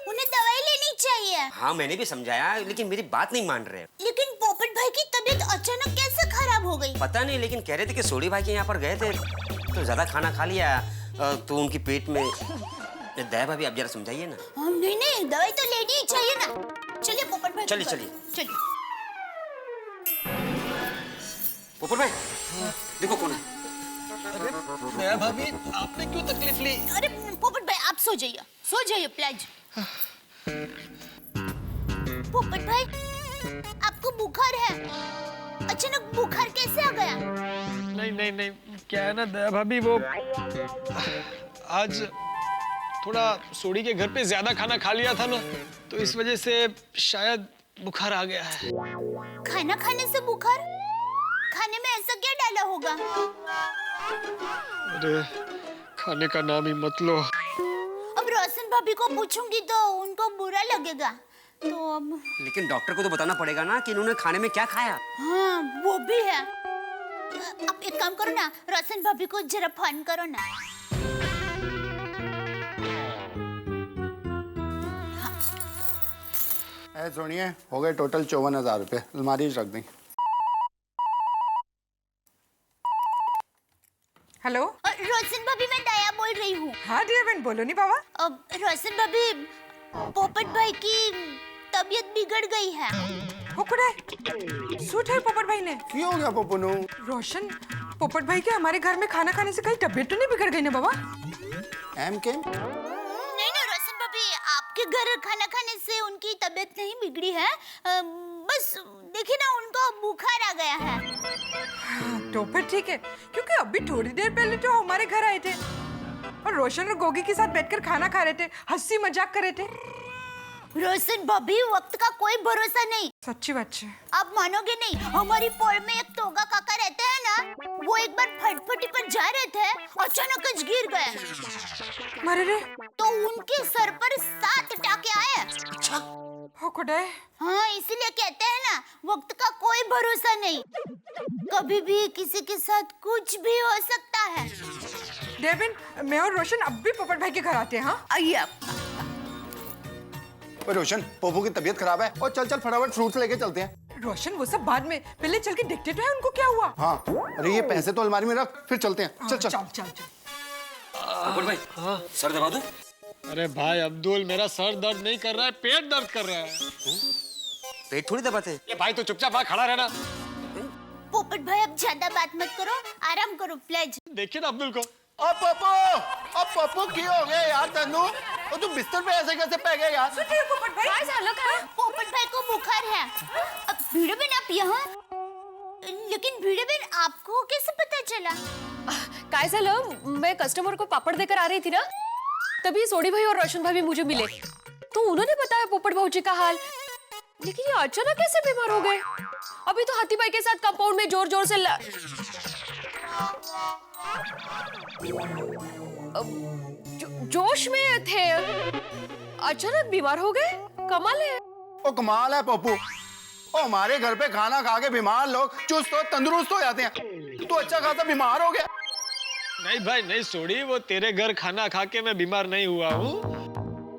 उन्हें दवाई लेनी चाहिए। हाँ मैंने भी समझाया, लेकिन मेरी बात नहीं मान रहे। लेकिन पोपट भाई की तबीयत अचानक कैसे खराब हो गई? पता नहीं, लेकिन कह रहे थे कि सोडी भाई के यहाँ पर गए थे तो ज्यादा खाना खा लिया तो उनकी पेट में। दया भाभी आप जरा समझाइए ना। नहीं दवाई तो लेनी ही चाहिए ना। चलिए पोपट भाई, चलिए। पोपट भाई देखो कौन है। अरे दया भाभी आपने क्यों तकलीफ ली? अरे पोपट भाई आप सो जाइए प्लीज। पोपट भाई आपको बुखार है, अचानक बुखार कैसे आ गया? नहीं क्या है ना दया भाभी, वो आज थोड़ा सोडी के घर पे ज्यादा खाना खा लिया था ना, तो इस वजह से शायद बुखार आ गया है। खाना खाने से बुखार? खाने में ऐसा क्या डाला होगा? अरे खाने का नाम ही मत लो। अब रोशन भाभी को पूछूंगी तो उनको बुरा लगेगा, तो अब। लेकिन डॉक्टर को तो बताना पड़ेगा ना कि इन्होंने खाने में क्या खाया। हाँ वो भी है। आप एक काम करो ना, रोशन भाभी को जरा फोन करो ना। सुनिए, हो गए टोटल 54,000 रुपए, अलमारी रख दी। हेलो रोशन भाभी, मैं दया बोल रही हूँ। हाँ डियर बहन, बोलो नहीं बाबा। रोशन भाभी, पोपट भाई की तबीयत बिगड़ गई है। सूट है पोपट भाई ने। क्यों हो गया पप्पू? रोशन, पोपट भाई के हमारे घर में खाना खाने से कहीं तबीयत तो नहीं बिगड़ गई ना बाबा? एम के? नहीं रोशन भाभी, आपके घर खाना खाने से उनकी तबीयत नहीं बिगड़ी है, बस देखिए ना उनको बुखार आ गया है। तो फिर ठीक है, क्योंकि अभी थोड़ी देर पहले तो हमारे घर आए थे और रोशन और गोगी के साथ बैठकर खाना खा रहे थे, हंसी मजाक कर रहे थे। रोशन भाभी, वक्त का कोई भरोसा नहीं। सच्ची बात है। आप मानोगे नहीं, हमारी पोल में एक तोगा काका रहते हैं ना, वो एक बार फटफटी पर जा रहे थे, अचानक गिर गए। मरे रे? तो उनके सर पर 7 टाके आए। अच्छा हो खुदाए। हाँ इसीलिए कहते हैं ना, वक्त का कोई भरोसा नहीं, कभी भी किसी के साथ कुछ भी हो सकता है। डेविन, मैं और रोशन अब भी पोपट भाई के घर आते हैं। हाँ आइए आप। रोशन, पोपू की तबीयत खराब है और चल फटाफट फ्रूट्स लेके चलते हैं। रोशन वो सब बाद में, पहले चल के देखते तो है उनको क्या हुआ। हाँ अरे ये पैसे तो अलमारी में रख, फिर चलते हैं। चल। पोपट भाई सर दबा दो। अरे भाई अब्दुल, मेरा सर दर्द नहीं कर रहा है, पेट दर्द कर रहा है। पेट थोड़ी दबाते। ये भाई तो चुपचाप वहाँ खड़ा रहना। पोपट भाई अब ज्यादा बात मत करो, आराम करो प्लीज। देखिए ना अब्दुल को। अब पप्पू की हो गया यार तन्नू, और तू बिस्तर पे ऐसे कैसे पै गया यार? पोपट भाई, पोपट भाई को बुखार है। अब भिड़े बहन आप यहाँ, लेकिन भिड़े बहन आपको कैसे पता चला? काय झालं, मैं कस्टमर को पापड़ देकर आ रही थी ना, तभी सोडी भाई और रोशन भाभी मुझे मिले, तो उन्होंने बताया पोपट भाऊजी का हाल। लेकिन ये अचानक कैसे बीमार हो गए? अभी तो हाथी भाई के साथ कंपाउंड में जोर से जोश में थे, अचानक बीमार हो गए। कमाल है। ओ कमाल है पप्पू, ओ हमारे घर पे खाना खा के बीमार लोग चुस्त और तंदुरुस्त हो जाते हैं, तू अच्छा खासा बीमार हो गया। नहीं भाई नहीं सोडी, वो तेरे घर खाना खा के मैं बीमार नहीं हुआ हूँ।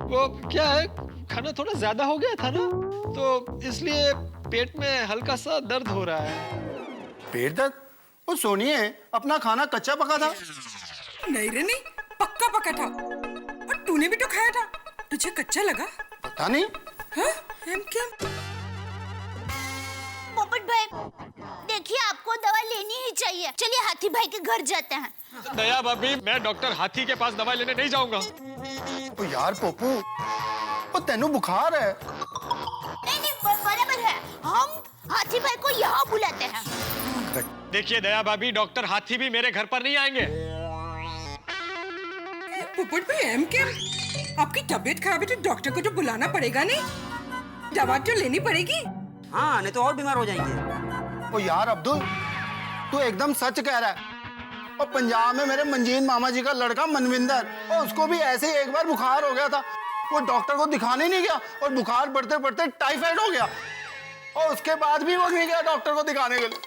वो क्या है, खाना थोड़ा ज्यादा हो गया था ना, तो इसलिए पेट में हल्का सा दर्द हो रहा है। पेट दर्द? वो सोनिए, अपना खाना कच्चा पका था। नहीं रे नहीं, पक्का पका था, और तूने भी तो खाया था, तुझे कच्चा लगा? पता नहीं। हाँ? हम क्या? पोपट भाई देखिए, आपको दवा लेनी ही चाहिए, चलिए हाथी भाई के घर जाते हैं। दया भाभी, मैं डॉक्टर हाथी के पास दवाई लेने नहीं जाऊंगा। ओ यार पप्पू, ओ तेनू बुखार है। नहीं बराबर है, हम हाथी भाई को यहाँ बुलाते हैं। देखिए दया भाभी, डॉक्टर हाथी भी मेरे घर पर नहीं आएंगे। पोपट भाई एम क्या? आपकी तबीयत खराब है तो डॉक्टर को तो बुलाना पड़ेगा नहीं, दवा तो लेनी पड़ेगी। हाँ नहीं तो और बीमार हो जाएंगे। ओ यार अब्दुल, तू एकदम सच कह रहा है। और पंजाब में मेरे मंजीन मामा जी का लड़का मनविंदर, और उसको भी ऐसे ही एक बार बुखार हो गया था। वो डॉक्टर को दिखाने नहीं गया और बुखार बढ़ते बढ़ते टाइफाइड हो गया, और उसके बाद भी वो नहीं गया डॉक्टर को दिखाने के लिए,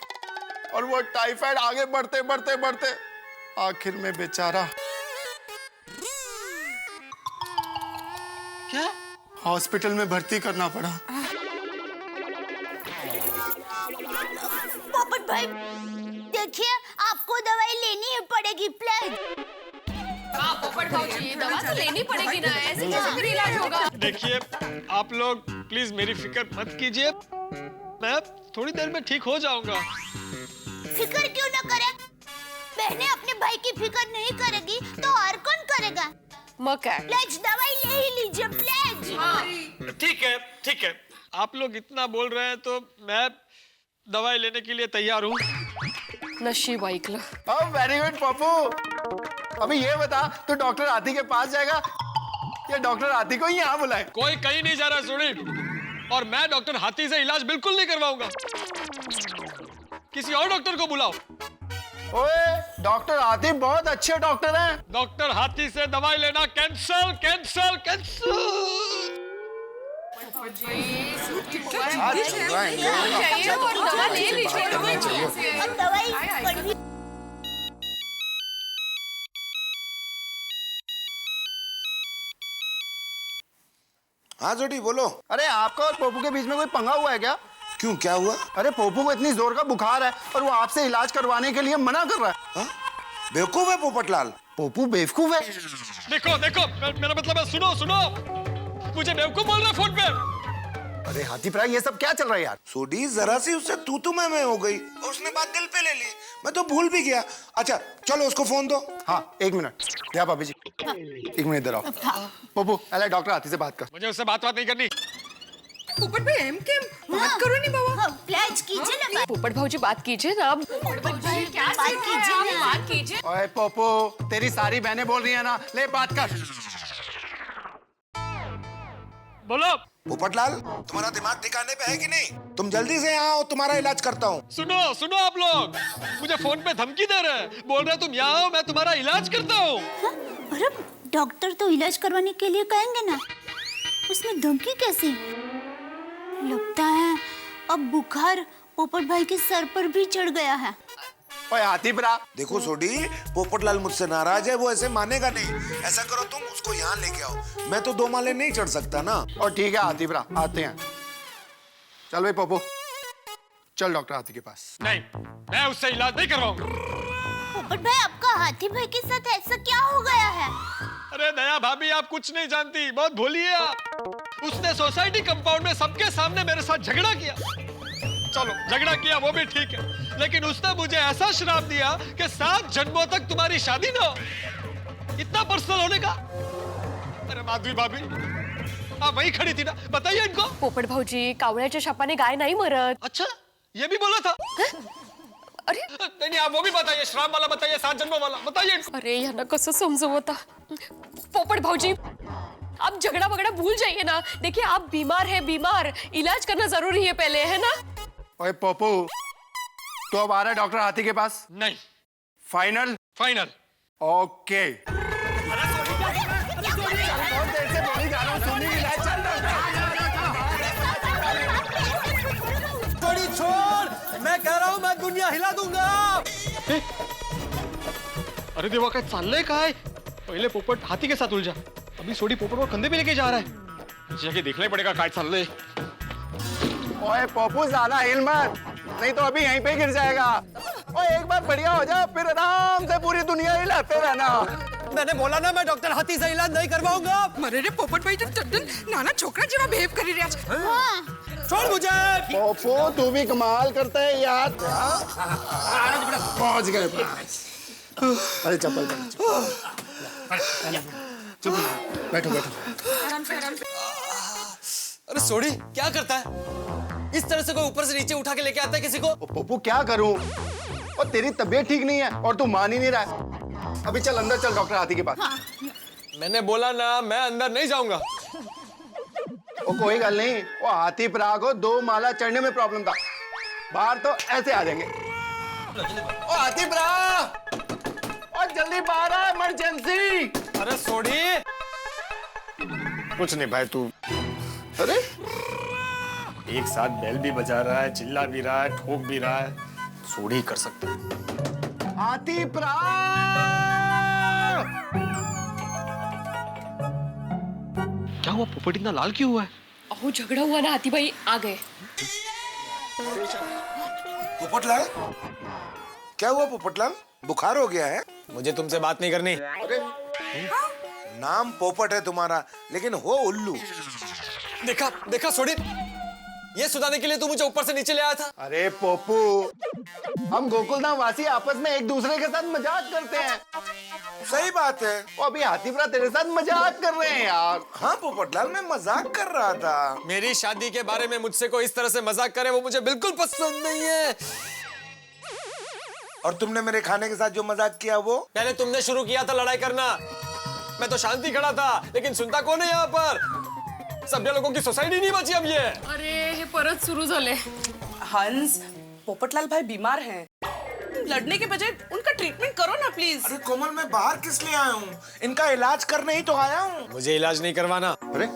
और वो टाइफाइड आगे बढ़ते बढ़ते बढ़ते आखिर में बेचारा क्या हॉस्पिटल में भर्ती करना पड़ा। पोपट भाई देखिए, आपको दवाई लेनी ही पड़ेगी प्लीज। हाँ पोपट भाई, दवा तो लेनी पड़ेगी ना, ऐसे कैसे फिर इलाज होगा? देखिए आप लोग प्लीज मेरी फिक्र मत कीजिए, मैं थोड़ी देर में ठीक हो जाऊंगा। फिक्र क्यों ना करे? बहनें अपने भाई की फिक्र नहीं करेगी तो और कौन करेगा? प्लीज दवाई ले ही लीजिए प्लीज। ठीक है, आप लोग इतना बोल रहे हैं तो मैं दवाई लेने के लिए तैयार हूँ। नशीब ऐकलं। Very good Pappu. अभी ये बता, तू डॉक्टर आती के पास जाएगा या डॉक्टर आती को ही यहाँ बुलाए? कोई कहीं नहीं जा रहा सुनी, और मैं डॉक्टर हाथी से इलाज बिल्कुल नहीं करवाऊंगा। किसी और डॉक्टर को बुलाओ। ओए, डॉक्टर हाथी बहुत अच्छे डॉक्टर हैं। डॉक्टर हाथी से दवाई लेना कैंसल कैंसल कैंसल। हाँ जोड़ी बोलो। अरे आपका और पोपू के बीच में कोई पंगा हुआ है क्या? क्यों, क्या हुआ? अरे पोपू को इतनी जोर का बुखार है और वो आपसे इलाज करवाने के लिए मना कर रहा है। हाँ? बेवकूफ है पोपटलाल। पोपू बेवकूफ है? देखो देखो, मेरा मतलब है, सुनो सुनो, मुझे बेवकूफ बोल रहा है फोन पे। अरे हाथी प्राय, ये सब क्या चल रहा है यार? सोडी जरा सी उससे तू मैं हो गई और उसने बात दिल पे ले ली, मैं तो भूल भी गया। अच्छा चलो उसको फोन दो। हाँ 1 मिनट, क्या भाभी जी 1 मिनट इधर आओ। पोपू अरे डॉक्टर हाथी से बात कर। मुझे उससे बात नहीं करनी। पोपट भाई एम के बात करो नहीं बाबा। प्लीज कीजिए ना। पोपट भाजी बात कीजिए ना। बात कीजिए। ओए पोपू, तेरी सारी बहनें बोल रही है ना, ले बात कर। बोलो। पोपटलाल, तुम्हारा दिमाग ठिकाने पे है कि नहीं? तुम जल्दी से यहाँ आओ, तुम्हारा इलाज करता हूँ। सुनो सुनो, आप लोग मुझे फोन पे धमकी दे रहे हैं, बोल रहे हैं तुम यहाँ आओ, मैं तुम्हारा इलाज करता हूँ। अरे डॉक्टर तो इलाज करवाने के लिए कहेंगे ना, उसमें धमकी कैसी? लगता है अब बुखार पोपट भाई के सर पर भी चढ़ गया है। ओए हाथी प्रा, देखो सोडी, पोपटलाल मुझसे नाराज है, वो ऐसे मानेगा नहीं। ऐसा करो तुम उसको यहाँ लेके आओ, मैं तो 2 माले नहीं चढ़ सकता ना। और ठीक है हाथी प्रा, आते हैं। चल भाई पोपू, चल डॉक्टर हाथी के पास। नहीं, मैं उससे इलाज नहीं करवाऊंगा। पोपट भाई, आपका हाथी भाई के साथ ऐसा क्या हो गया है? अरे दया भाभी, आप कुछ नहीं जानती, बहुत भोली है आप। उसने सोसाइटी कंपाउंड में सबके सामने मेरे साथ झगड़ा किया। चलो झगड़ा किया वो भी ठीक है, लेकिन उसने मुझे ऐसा श्राप दिया कि 7 जन्मों तक तुम्हारी शादी ना हो। इतना पर्सनल होने का। अरे माधवी भाभी, आप वही खड़ी थी ना, बताइए इनको। पोपट भाऊजी, कावळ्याच्या शापाने गाय नाही मरत। अच्छा, ये भी बोला था? अरे नहीं आप वो भी बताइए, श्राप वाला बताइए, 7 जन्मों वाला बताइए। अरे यांना कसं समजवं आता? पोपट भाऊजी, आप झगड़ा वगड़ा भूल जाइए ना। देखिए आप बीमार है, बीमार, इलाज करना जरूरी है पहले, है ना? ओए पोपू, तो अब आ रहा है डॉक्टर हाथी के पास? नहीं। फाइनल? फाइनल। ओके। थोड़ी छोड़, मैं कह रहा हूँ मैं दुनिया हिला दूंगा। अरे देवा, काय चाललंय काय? पहले पोपट हाथी के साथ उलझा, अभी सोडी पोपट को कंधे पे लेके जा रहा है। जाके देखना ही पड़ेगा काय चाललंय। ओए पोपू ज्यादा हिल मत, नहीं तो अभी यहीं पे गिर जाएगा। ओए एक बार बढ़िया हो जाए, फिर आराम से पूरी दुनिया हिलाते रहना। मैंने बोला ना, मैं डॉक्टर हाथी से इलाज नहीं करवाऊंगा। अरे रे पोपट भाई, नाना छोकरा जेवा बिहेव करी रहा है। हाँ। छोड़ मुझे। पोपू तू भी कमाल करता है यार। पहुंच गए पास। अरे चप्पल चुप, बैठो बैठो। आराम से आराम से। अरे सोडी, क्या करता है? इस तरह से कोई ऊपर से नीचे उठा के लेके आता है किसी को? पोपू क्या करूं? और तेरी तबीयत ठीक नहीं है और तू मान ही नहीं रहा है। अभी चल अंदर चल डॉक्टर हाथी के पास। हाँ। मैंने बोला ना, मैं अंदर नहीं जाऊंगा। वो कोई गल नहीं, वो हाथी प्रा को 2 माला चढ़ने में प्रॉब्लम था, बाहर तो ऐसे आ जाएंगे। ओ आतिफ रहा, और जल्दी बाहर आ, इमरजेंसी। अरे सोडी। कुछ नहीं भाई, तू अरे एक साथ बेल भी बजा रहा है, चिल्ला भी रहा है, ठोक भी रहा है, सोडी कर सकता है। आतिफ रहा। क्या हुआ? पोपट इतना लाल क्यों हुआ है? अहो झगड़ा हुआ ना, हाथी भाई आ गए। पोपटलाल, क्या हुआ पोपटलाल? बुखार हो गया है? मुझे तुमसे बात नहीं करनी। नाम पोपट है तुम्हारा, लेकिन हो उल्लू। देखा देखा सोडी, ये सुनाने के लिए तू मुझे ऊपर से नीचे ले आया था। अरे पोपू, हम गोकुलधाम वासी आपस में एक दूसरे के साथ मजाक करते हैं। सही बात है। वो अभी हाथीपुरा तेरे साथ मजाक कर रहे हैं यार। हाँ पोपटलाल, मैं मजाक कर रहा था। मेरी शादी के बारे में मुझसे कोई इस तरह से मजाक करे वो मुझे बिल्कुल पसंद नहीं है। और तुमने मेरे खाने के साथ जो मजाक किया वो? पहले तुमने शुरू किया था लड़ाई करना, मैं तो शांति खड़ा था, लेकिन सुनता कौन है यहाँ पर? सभ्य लोगों की सोसाइटी नहीं बची अब ये। अरे हे परत सुरू झाले। हंस, पोपटलाल भाई बीमार हैं। लड़ने के बजाय उनका ट्रीटमेंट करो ना प्लीज। अरे कोमल, मैं बाहर किस लिए आया हूँ? इनका इलाज करने ही तो आया हूँ। मुझे इलाज नहीं करवाना। अरे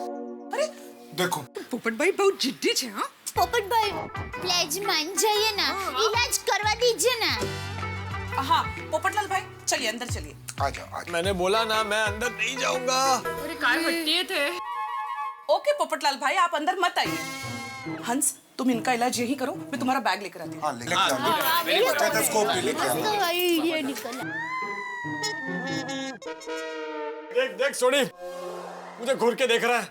देखो, पोपट भाई बहुत जिद्दी है। हाँ पोपट भाई प्लीज मान जाइए ना, इलाज करवा दीजिए ना। हाँ पोपटलाल भाई चलिए अंदर चलिए। आ जाओ। मैंने बोला ना, मैं अंदर नहीं जाऊंगा। अरे काय हट्टी थे। ओके पोपटलाल भाई, आप अंदर मत आइए। हंस, तुम इनका इलाज यही करो, मैं तुम्हारा बैग लेकर आती हूँ। हाँ, लेके आओ। स्टेथोस्कोप भी लेके आओ। आइडिया निकला। देख देख सोडी, मुझे घूर के देख रहा है।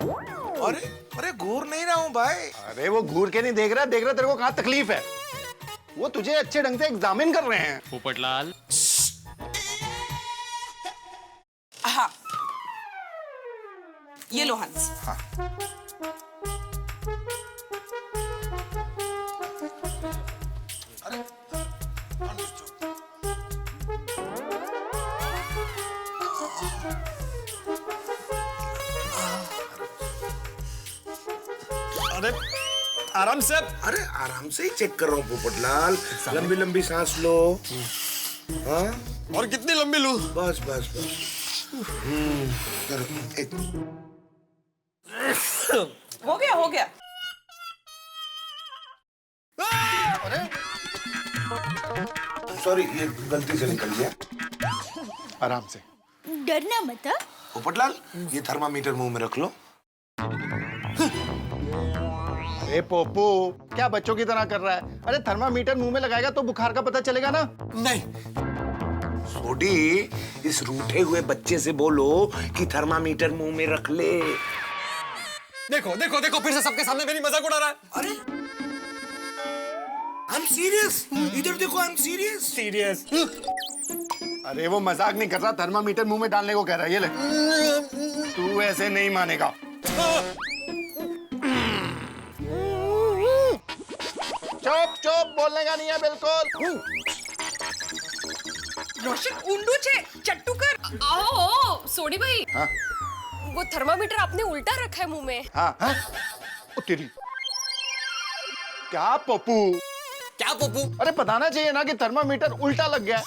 अरे अरे घूर नहीं रहा हूँ भाई। अरे वो घूर के नहीं देख रहा, देख रहा तेरे को कहाँ तकलीफ है। वो तुझे अच्छे ढंग से एग्जामिन कर रहे हैं। पोपटलाल, हाँ ये लो हंस। हाँ। अरे आराम से। अरे आराम से ही चेक कर रहा हूँ पोपटलाल। लंबी लंबी सांस लो। हाँ, और कितनी लंबी लूं? बस बस बस। हो गया हो गया। सॉरी, ये गलती से निकल गया। आराम से। डरना मत। पोपटलाल, ये थर्मामीटर मुंह में रख लो। अरे पोपू, क्या बच्चों की तरह कर रहा है? अरे थर्मामीटर मुंह में लगाएगा तो बुखार का पता चलेगा ना। नहीं सोडी, इस रूठे हुए बच्चे से बोलो कि थर्मामीटर मुंह में रख ले। देखो देखो देखो, फिर से सबके सामने मेरी मजाक उड़ा रहा है। अरे आई एम सीरियस, इधर देखो, आई एम सीरियस। सीरियस? अरे वो मजाक नहीं कर रहा, थर्मामीटर मुंह में डालने को कह रहा है। ये ले। तू ऐसे नहीं मानेगा। चुप चुप, बोलने का नहीं है बिल्कुल। रोशन उंडू छे, चट्टू कर। आओ सोडी भाई। हाँ? वो थर्मामीटर आपने उल्टा रखा है मुंह में। हाँ हाँ? ओ तेरी। क्या पप्पू? क्या पप्पू? अरे बताना चाहिए ना कि थर्मामीटर उल्टा लग गया।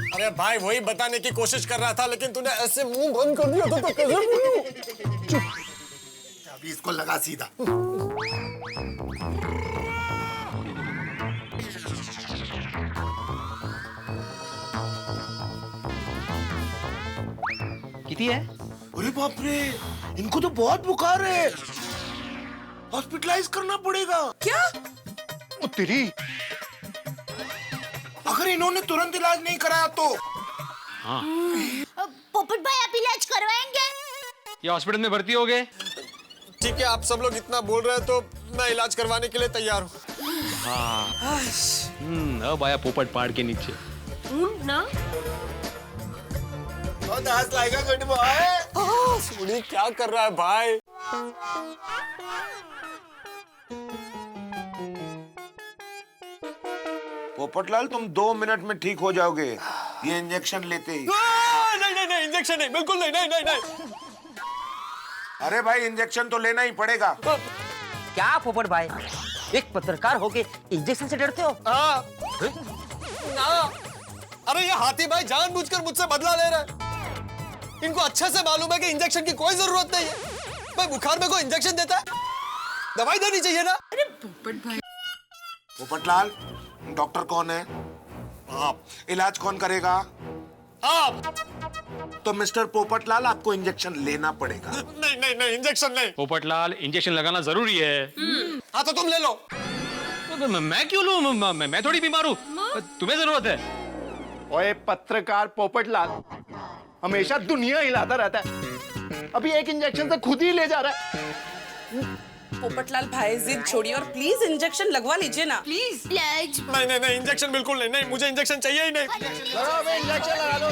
अरे भाई वही बताने की कोशिश कर रहा था, लेकिन तूने ऐसे मुंह बंद कर दिया तो कैसे बोलूं? चुप। अभी इसको लगा सीधा। किती है? अरे बाप रे, इनको तो बहुत बुखार है। हॉस्पिटलाइज करना पड़ेगा। क्या? ओ तेरी। अगर इन्होंने तुरंत इलाज नहीं कराया तो। हाँ। पोपट भाई आप इलाज करवाएंगे? ये हॉस्पिटल में भर्ती हो गए? ठीक है, आप सब लोग इतना बोल रहे हैं तो मैं इलाज करवाने के लिए तैयार हूँ। हाँ। अब आया पोपट पहाड़ के नीचे। ना बहुत हंस लाएगा गुड बॉय। सोडी क्या कर रहा है भाई? पोपटलाल, तुम 2 मिनट में ठीक हो जाओगे, ये इंजेक्शन लेते ही। नहीं नहीं नहीं, इंजेक्शन नहीं, बिल्कुल नहीं, नहीं नहीं नहीं। अरे भाई, इंजेक्शन तो लेना ही पड़ेगा। क्या पोपट भाई, एक पत्रकार होके इंजेक्शन से डरते हो? हाँ। अरे ये हाथी भाई जानबूझकर मुझसे बदला ले रहा है। इनको अच्छे से मालूम है कि इंजेक्शन की कोई जरूरत नहीं है। भाई बुखार में कोई इंजेक्शन देता है? दवाई देनी चाहिए ना। अरे पोपट भाई। पोपटलाल, डॉक्टर कौन है? आप। इलाज कौन करेगा? आप। तो मिस्टर पोपटलाल आपको इंजेक्शन लेना पड़ेगा। नहीं नहीं नहीं, इंजेक्शन नहीं। पोपटलाल, इंजेक्शन लगाना जरूरी है। हाँ तो तुम ले लो। मैं क्यों लूं? मैं थोड़ी बीमार हूँ, तुम्हें जरूरत है। ओए पत्रकार पोपटलाल हमेशा दुनिया हिलाता रहता है, अभी एक इंजेक्शन से खुद ही ले जा रहा है। पोपटलाल भाई जिद छोड़िए और प्लीज इंजेक्शन लगवा लीजिए ना। प्लीज। नहीं नहीं नहीं, इंजेक्शन बिल्कुल नहीं। नहीं, मुझे इंजेक्शन चाहिए ही नहीं। इंजेक्शन लगा लो।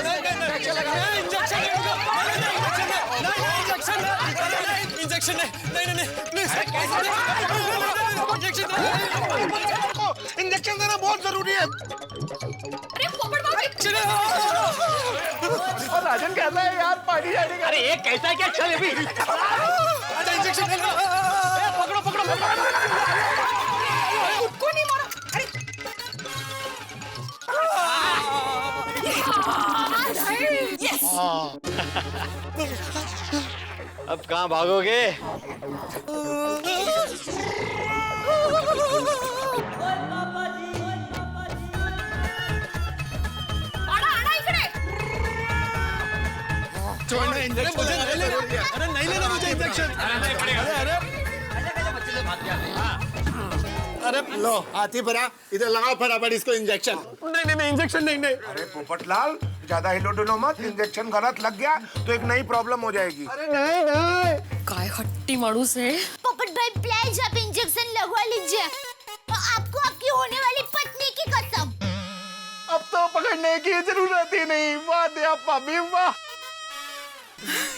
इंजेक्शन नहीं, प्लीज। इंजेक्शन देना बहुत जरूरी है। अरे पोपट भाई, और राजन कहता है यार पार्टी जाने का। अरे ये कैसा है क्या? चल अभी इंजेक्शन ले लो। पकड़ो पकड़ो पकड़ो। खुद को नहीं मारो। अरे यस। अब कहाँ भागोगे? मुझे नहीं लेना। अरे नहीं लेना मुझे इंजेक्शन। अरे लो हाथी भरा, इधर लगाओ फटाफट इसको इंजेक्शन। नहीं नहीं, इंजेक्शन नहीं। अरे पोपटलाल, ज्यादा हिलो डुलो मत। इंजेक्शन गलत लग गया तो एक नई प्रॉब्लम हो जाएगी। अरे नहीं। काय हट्टी माणूस है। पोपट भाई प्लीज आप इंजेक्शन लगवा लीजिए, आपको आपकी होने वाली पत्नी की कसम। अब तो पकड़ने की जरूरत ही नहीं। वाह दया पापी वाह।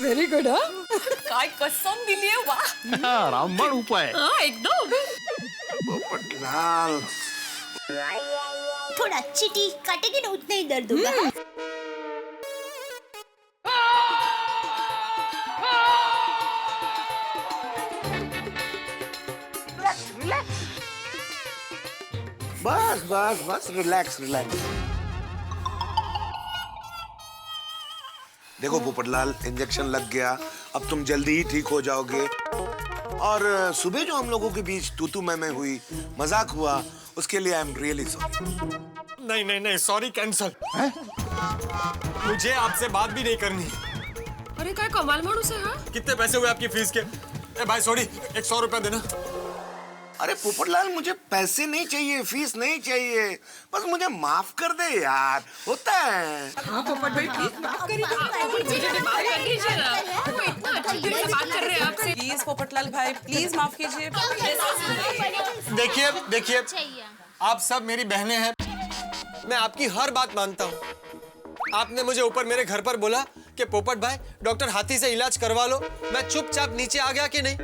Very good. काय कसम दिली है, वाह। रामबाण उपाय। हाँ एकदम। पोपटलाल, थोड़ा चीटी काटेगी ना उतना ही दर्द होगा। बस बस बस, रिलैक्स रिलैक्स। देखो पोपटलाल, इंजेक्शन लग गया, अब तुम जल्दी ही ठीक हो जाओगे। और सुबह जो हम लोगों के बीच तू मैं हुई, मजाक हुआ, उसके लिए आई एम रियली सॉरी। नहीं, सॉरी कैंसल। मुझे आपसे बात भी नहीं करनी। अरे काय कमाल माणूस है। हाँ कितने पैसे हुए आपकी फीस के? ए भाई सॉरी, 100 रुपया देना। अरे पोपटलाल, मुझे पैसे नहीं चाहिए, फीस नहीं चाहिए, बस मुझे माफ कर दे यार, होता है। हाँ पोपट भाई प्लीज माफ करिए। प्लीज पोपटलाल भाई प्लीज माफ कीजिए। देखिए, आप सब मेरी बहनें हैं, मैं आपकी हर बात मानता हूँ। आपने मुझे ऊपर मेरे घर पर बोला कि पोपट भाई डॉक्टर हाथी से इलाज करवा लो, मैं चुपचाप नीचे आ गया कि नहीं?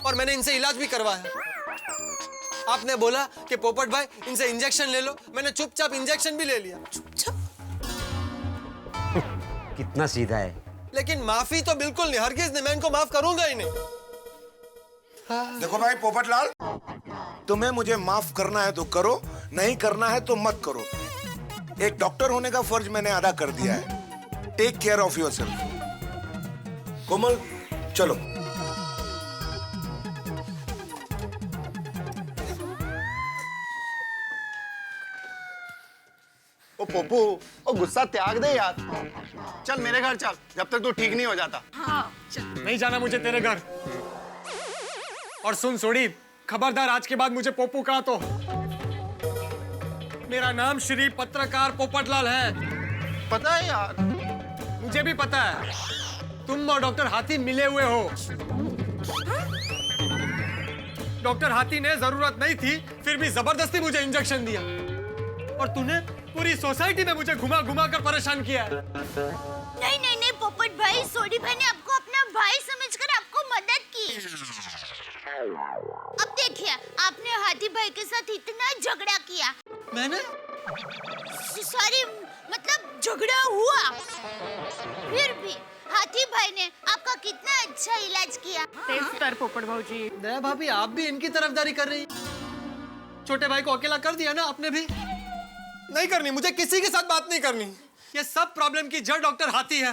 और मैंने इनसे इलाज भी करवाया। आपने बोला कि पोपट भाई इनसे इंजेक्शन ले लो, मैंने चुपचाप इंजेक्शन भी ले लिया। कितना सीधा है। लेकिन माफी तो बिल्कुल नहीं, हरगिज नहीं, मैं इनको माफ करूंगा ही नहीं। देखो भाई पोपटलाल, तुम्हें मुझे माफ करना है तो करो, नहीं करना है तो मत करो। एक डॉक्टर होने का फर्ज मैंने अदा कर दिया है। Take care of yourself. Komal चलो। ओ पोपू, ओ गुस्सा त्याग दे यार। चल मेरे घर चल, जब तक तू ठीक नहीं हो जाता। हाँ, नहीं जाना मुझे तेरे घर। और सुन सोड़ी, खबरदार आज के बाद मुझे पोपू कहा तो। मेरा नाम श्री पत्रकार पोपटलाल है। पता है यार, मुझे भी पता है। तुम और डॉक्टर हाथी मिले हुए हो। डॉक्टर हाथी ने जरूरत नहीं थी, फिर भी जबरदस्ती मुझे इंजेक्शन दिया। और तूने पूरी सोसाइटी में मुझे घुमा घुमा कर परेशान किया है। नहीं पोपट भाई, सोडी भाई ने आपको अपना भाई समझकर आपको मदद की। अब देखिए, आपने हाथी भाई के साथ इतना झगड़ा किया। मैंने? सॉरी, मतलब झगड़ा हुआ, फिर भी हाथी भाई ने आपका कितना अच्छा इलाज किया। पोपट भाजी। दया भाभी, आप भी इनकी तरफदारी कर रही। छोटे भाई को अकेला कर दिया ना आपने भी। नहीं करनी, मुझे किसी के साथ बात नहीं करनी। ये सब प्रॉब्लम की जड़ डॉक्टर हाथी है।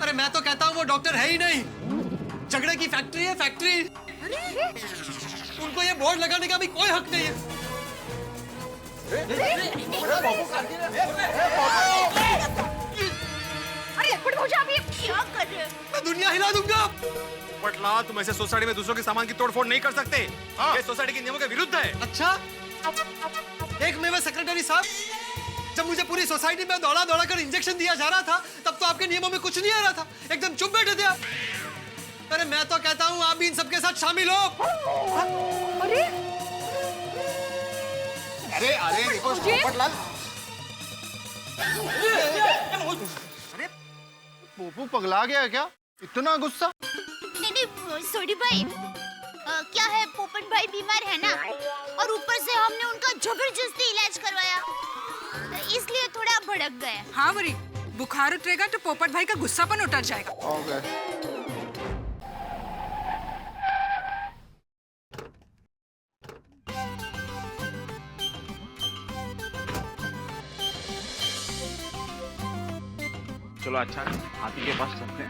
अरे मैं तो कहता हूँ वो डॉक्टर है ही नहीं, झगड़े की फैक्ट्री है, फैक्ट्री। उनको ये बोर्ड लगाने का भी कोई हक नहीं है। अरे पोपट आप ये क्या कर रहे हो? मैं दुनिया हिला दूंगा। पोपटलाल, तुम ऐसे सोसाइटी में दूसरों के सामान की तोड़फोड़ नहीं कर सकते। ये सोसाइटी के नियमों के विरुद्ध है। अच्छा, एक मेवा सेक्रेटरी साहब, जब मुझे पूरी सोसाइटी में दौड़ा दौड़ा कर इंजेक्शन दिया जा रहा था, तब तो आपके नियमों में कुछ नहीं आ रहा था, एकदम चुप बैठे थे आप। अरे मैं तो कहता हूँ आप भी इन सबके साथ शामिल हो। अरे अरे अरे देखो पोपटलाल, अरे पोपू पगला गया क्या? इतना गुस्सा? नहीं सोडी भाई, क्या है, पोपट भाई बीमार है ना, और ऊपर से हमने उनका जबरदस्ती इलाज करवाया, इसलिए थोड़ा भड़क गए। हाँ मरी, बुखार उतरेगा तो पोपट भाई का गुस्सापन उतर जाएगा। चलो अच्छा, हाथी के पास चलते हैं।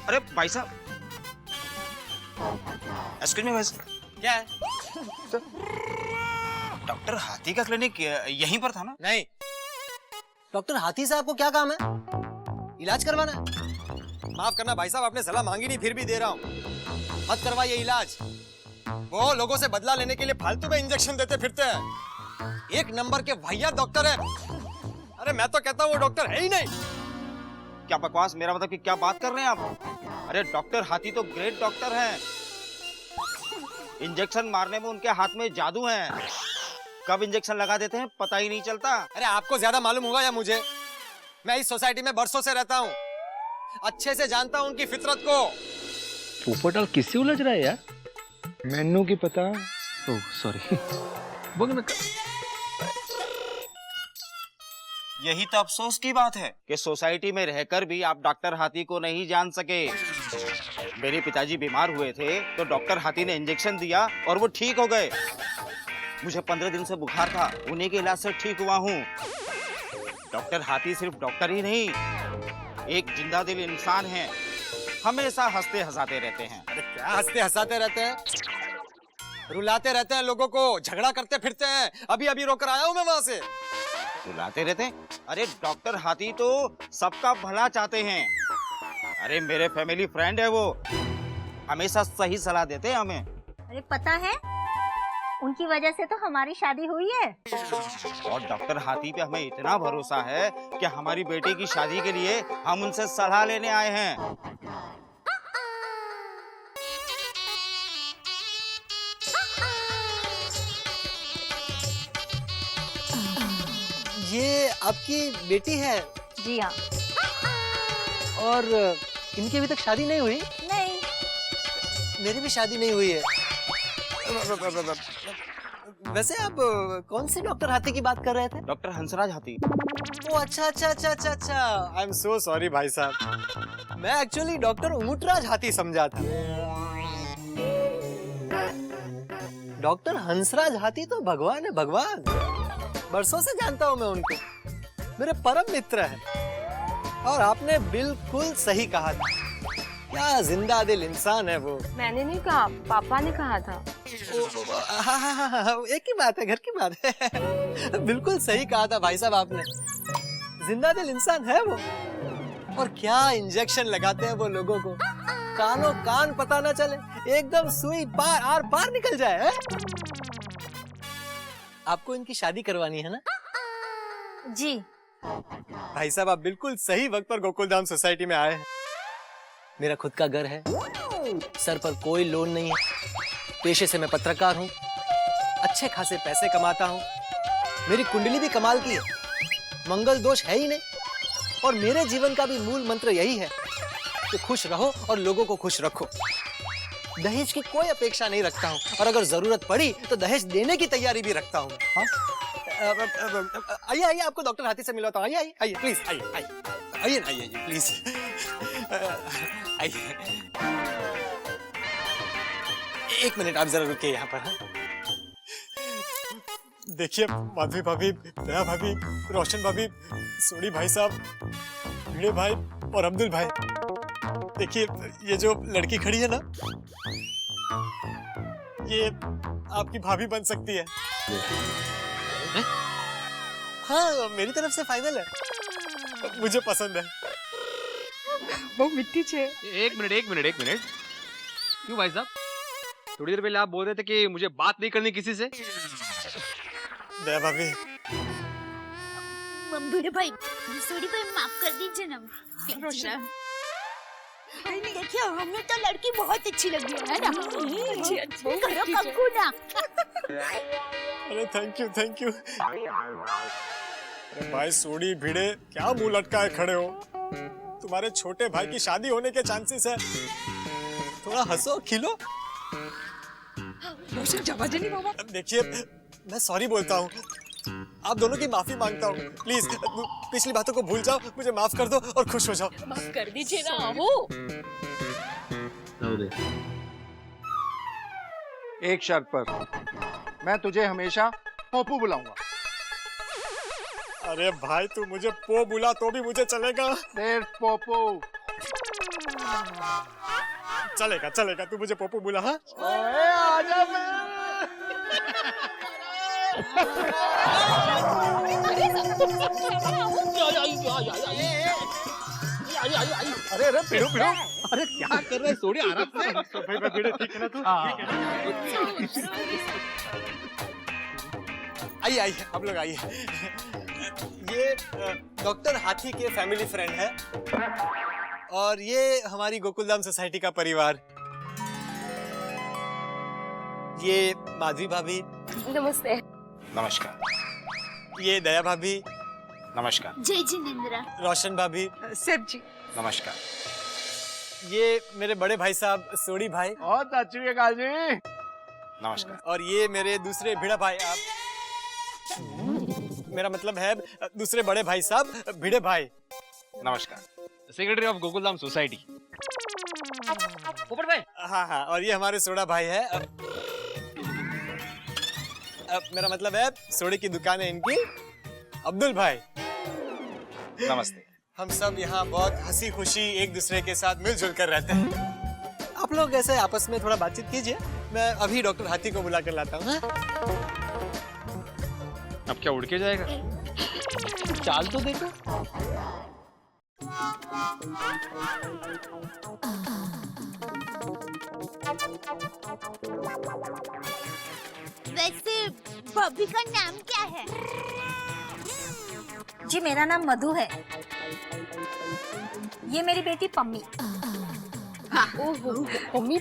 अरे भाई साहब, एक्सक्यूज मी भाई साहब, क्या है? डॉक्टर हाथी का क्लिनिक यहीं पर था ना? नहीं, डॉक्टर हाथी साहब को क्या काम है? इलाज करवाना है। माफ करना भाई साहब, आपने सलाह मांगी नहीं, फिर भी दे रहा हूँ। मत करवाइए इलाज। वो लोगों से बदला लेने के लिए फालतू में इंजेक्शन देते फिरते हैं। एक नंबर के भैया डॉक्टर है। अरे मैं तो कहता हूँ वो डॉक्टर है ही नहीं। क्या बकवास, मेरा मतलब कि क्या बात कर रहे हैं आप? अरे डॉक्टर हाथी तो ग्रेट डॉक्टर हैं। इंजेक्शन मारने में उनके हाथ में जादू है। कब इंजेक्शन लगा देते हैं पता ही नहीं चलता। अरे आपको ज्यादा मालूम होगा या मुझे? मैं इस सोसाइटी में बरसों से रहता हूँ, अच्छे से जानता हूँ उनकी फितरत को। पोपटलाल किससे उलझ रहा है यार? मैनू की पता। Oh sorry. यही तो अफसोस की बात है कि सोसाइटी में रहकर भी आप डॉक्टर हाथी को नहीं जान सके। मेरे पिताजी बीमार हुए थे तो डॉक्टर हाथी ने इंजेक्शन दिया और वो ठीक हो गए। मुझे 15 दिन से बुखार था, उन्हीं के इलाज से ठीक हुआ हूँ। डॉक्टर हाथी सिर्फ डॉक्टर ही नहीं, एक जिंदा दिल इंसान है। हमेशा हंसते हंसाते रहते हैं। अरे क्या हंसते हंसाते रहते हैं? रुलाते रहते हैं लोगों को, झगड़ा करते फिरते हैं। अभी अभी रोकर आया हूँ मैं वहां से। रुलाते रहते हैं? अरे डॉक्टर हाथी तो सबका भला चाहते हैं। अरे मेरे फैमिली फ्रेंड है वो, हमेशा सही सलाह देते हैं हमें। अरे पता है, उनकी वजह से तो हमारी शादी हुई है। और डॉक्टर हाथी पे हमें इतना भरोसा है कि हमारी बेटी की शादी के लिए हम उनसे सलाह लेने आए हैं। ये आपकी बेटी है? जी हाँ। और इनकी अभी तक शादी नहीं हुई? नहीं। मेरी भी शादी नहीं हुई है। वैसे आप कौन से डॉक्टर हाथी की बात कर रहे थे? डॉक्टर हंसराज हाथी। ओ अच्छा अच्छा अच्छा अच्छा अच्छा। आई एम सो सॉरी भाई साहब, मैं एक्चुअली डॉक्टर उमुटराज हाथी समझा था। डॉक्टर हंसराज हाथी तो भगवान है, भगवान। बरसों से जानता हूँ मैं उनको, मेरे परम मित्र हैं। और आपने बिल्कुल सही कहा था, क्या जिंदा दिल इंसान है वो। मैंने नहीं कहा, पापा ने कहा था। हाँ, एक ही बात है, घर की बात है। बिल्कुल सही कहा था भाई साहब आपने, जिंदा दिल इंसान है वो। और क्या इंजेक्शन लगाते हैं वो लोगों को, कानों कान पता ना चले, एकदम सुई पार आर पार निकल जाए है? आपको इनकी शादी करवानी है ना? जी। भाई साहब आप बिल्कुल सही वक्त पर गोकुलधाम सोसाइटी में आए हैं। मेरा खुद का घर है, सर पर कोई लोन नहीं है, पेशे से मैं पत्रकार हूँ, अच्छे खासे पैसे कमाता हूँ, मेरी कुंडली भी कमाल की है, मंगल दोष है ही नहीं। और मेरे जीवन का भी मूल मंत्र यही है कि खुश रहो और लोगों को खुश रखो। दहेज की कोई अपेक्षा नहीं रखता हूँ, और अगर जरूरत पड़ी तो दहेज देने की तैयारी भी रखता हूँ। हाँ? आइए आइए, आपको डॉक्टर हाथी से मिलवाता हूँ। आइए आइए आइए, प्लीज आइए आइए आइए आइए आइए प्लीज आइए। एक मिनट आप जरा रुकिए यहाँ पर। देखिए माधवी भाभी, दया भाभी, रोशन भाभी, सोनी भाई साहब, भिड़े भाई और अब्दुल भाई, देखिए ये जो लड़की खड़ी है ना, ये आपकी भाभी बन सकती है। हाँ, मेरी तरफ से फाइनल है, मुझे पसंद है। वो मिट्टी छे। एक मिनट क्यों भाई साहब, थोड़ी देर पहले आप बोल रहे थे कि मुझे बात नहीं करनी किसी से। दया भाभी, भिड़े भाई, सोनी भाई माफ कर दीजिए ना। रोशन, देखिए हमें तो लड़की बहुत अच्छी लगी है ना। करो कक्कू ना। अरे थैंक यू। अरे भाई सोनी भिड़े, क्या मुंह लटकाए खड़े हो? तुम्हारे छोटे भाई की शादी होने के चांसेस है, थोड़ा हंसो खिलो। रोशन जवाजनी बाबा। देखिए मैं सॉरी बोलता हूँ, आप दोनों की माफी मांगता हूँ। प्लीज पिछली बातों को भूल जाओ, मुझे माफ कर दो और खुश हो जाओ। माफ कर दीजिए ना हो। एक शर्त पर, मैं तुझे हमेशा पप्पू बुलाऊंगा। अरे भाई तू मुझे पो बुला तो भी मुझे चलेगा। सिर्फ पप्पू। चलेगा, तू मुझे पप्पू बुला। हाँ आजा अरे पिड़ू, अरे क्या कर रहे सोनी, आराम से। ठीक है ना तू? आइए आप लोग आइए। ये डॉक्टर हाथी के फैमिली फ्रेंड है और ये हमारी गोकुलधाम सोसाइटी का परिवार। ये माधवी भाभी। नमस्ते। नमस्कार। ये दया भाभी। नमस्कार। जय जिनेंद्र। रोशन भाभी। सेठ जी। नमस्कार। ये मेरे बड़े भाई साहब सोनी भाई। बहुत अच्छी है काजी। नमस्कार। और ये मेरे दूसरे भिड़ा भाई, आप मेरा मतलब है दूसरे बड़े भाई साहब भिड़े भाई। नमस्कार। Secretary of Gokuldham society. ऊपर भाई। हाँ, और ये हमारे सोडा भाई है। मेरा मतलब है सोडे की दुकान है इनकी, अब्दुल भाई। नमस्ते। हम सब यहाँ बहुत हंसी खुशी एक दूसरे के साथ मिलजुल कर रहते हैं। आप लोग ऐसे आपस में थोड़ा बातचीत कीजिए, मैं अभी डॉक्टर हाथी को बुला कर लाता हूँ। अब क्या उड़ के जाएगा? चाल तो देखो। वैसे बॉबी का नाम क्या है? जी मेरा नाम मधु है। ये मेरी बेटी पम्मी। ओहो, पम्मी।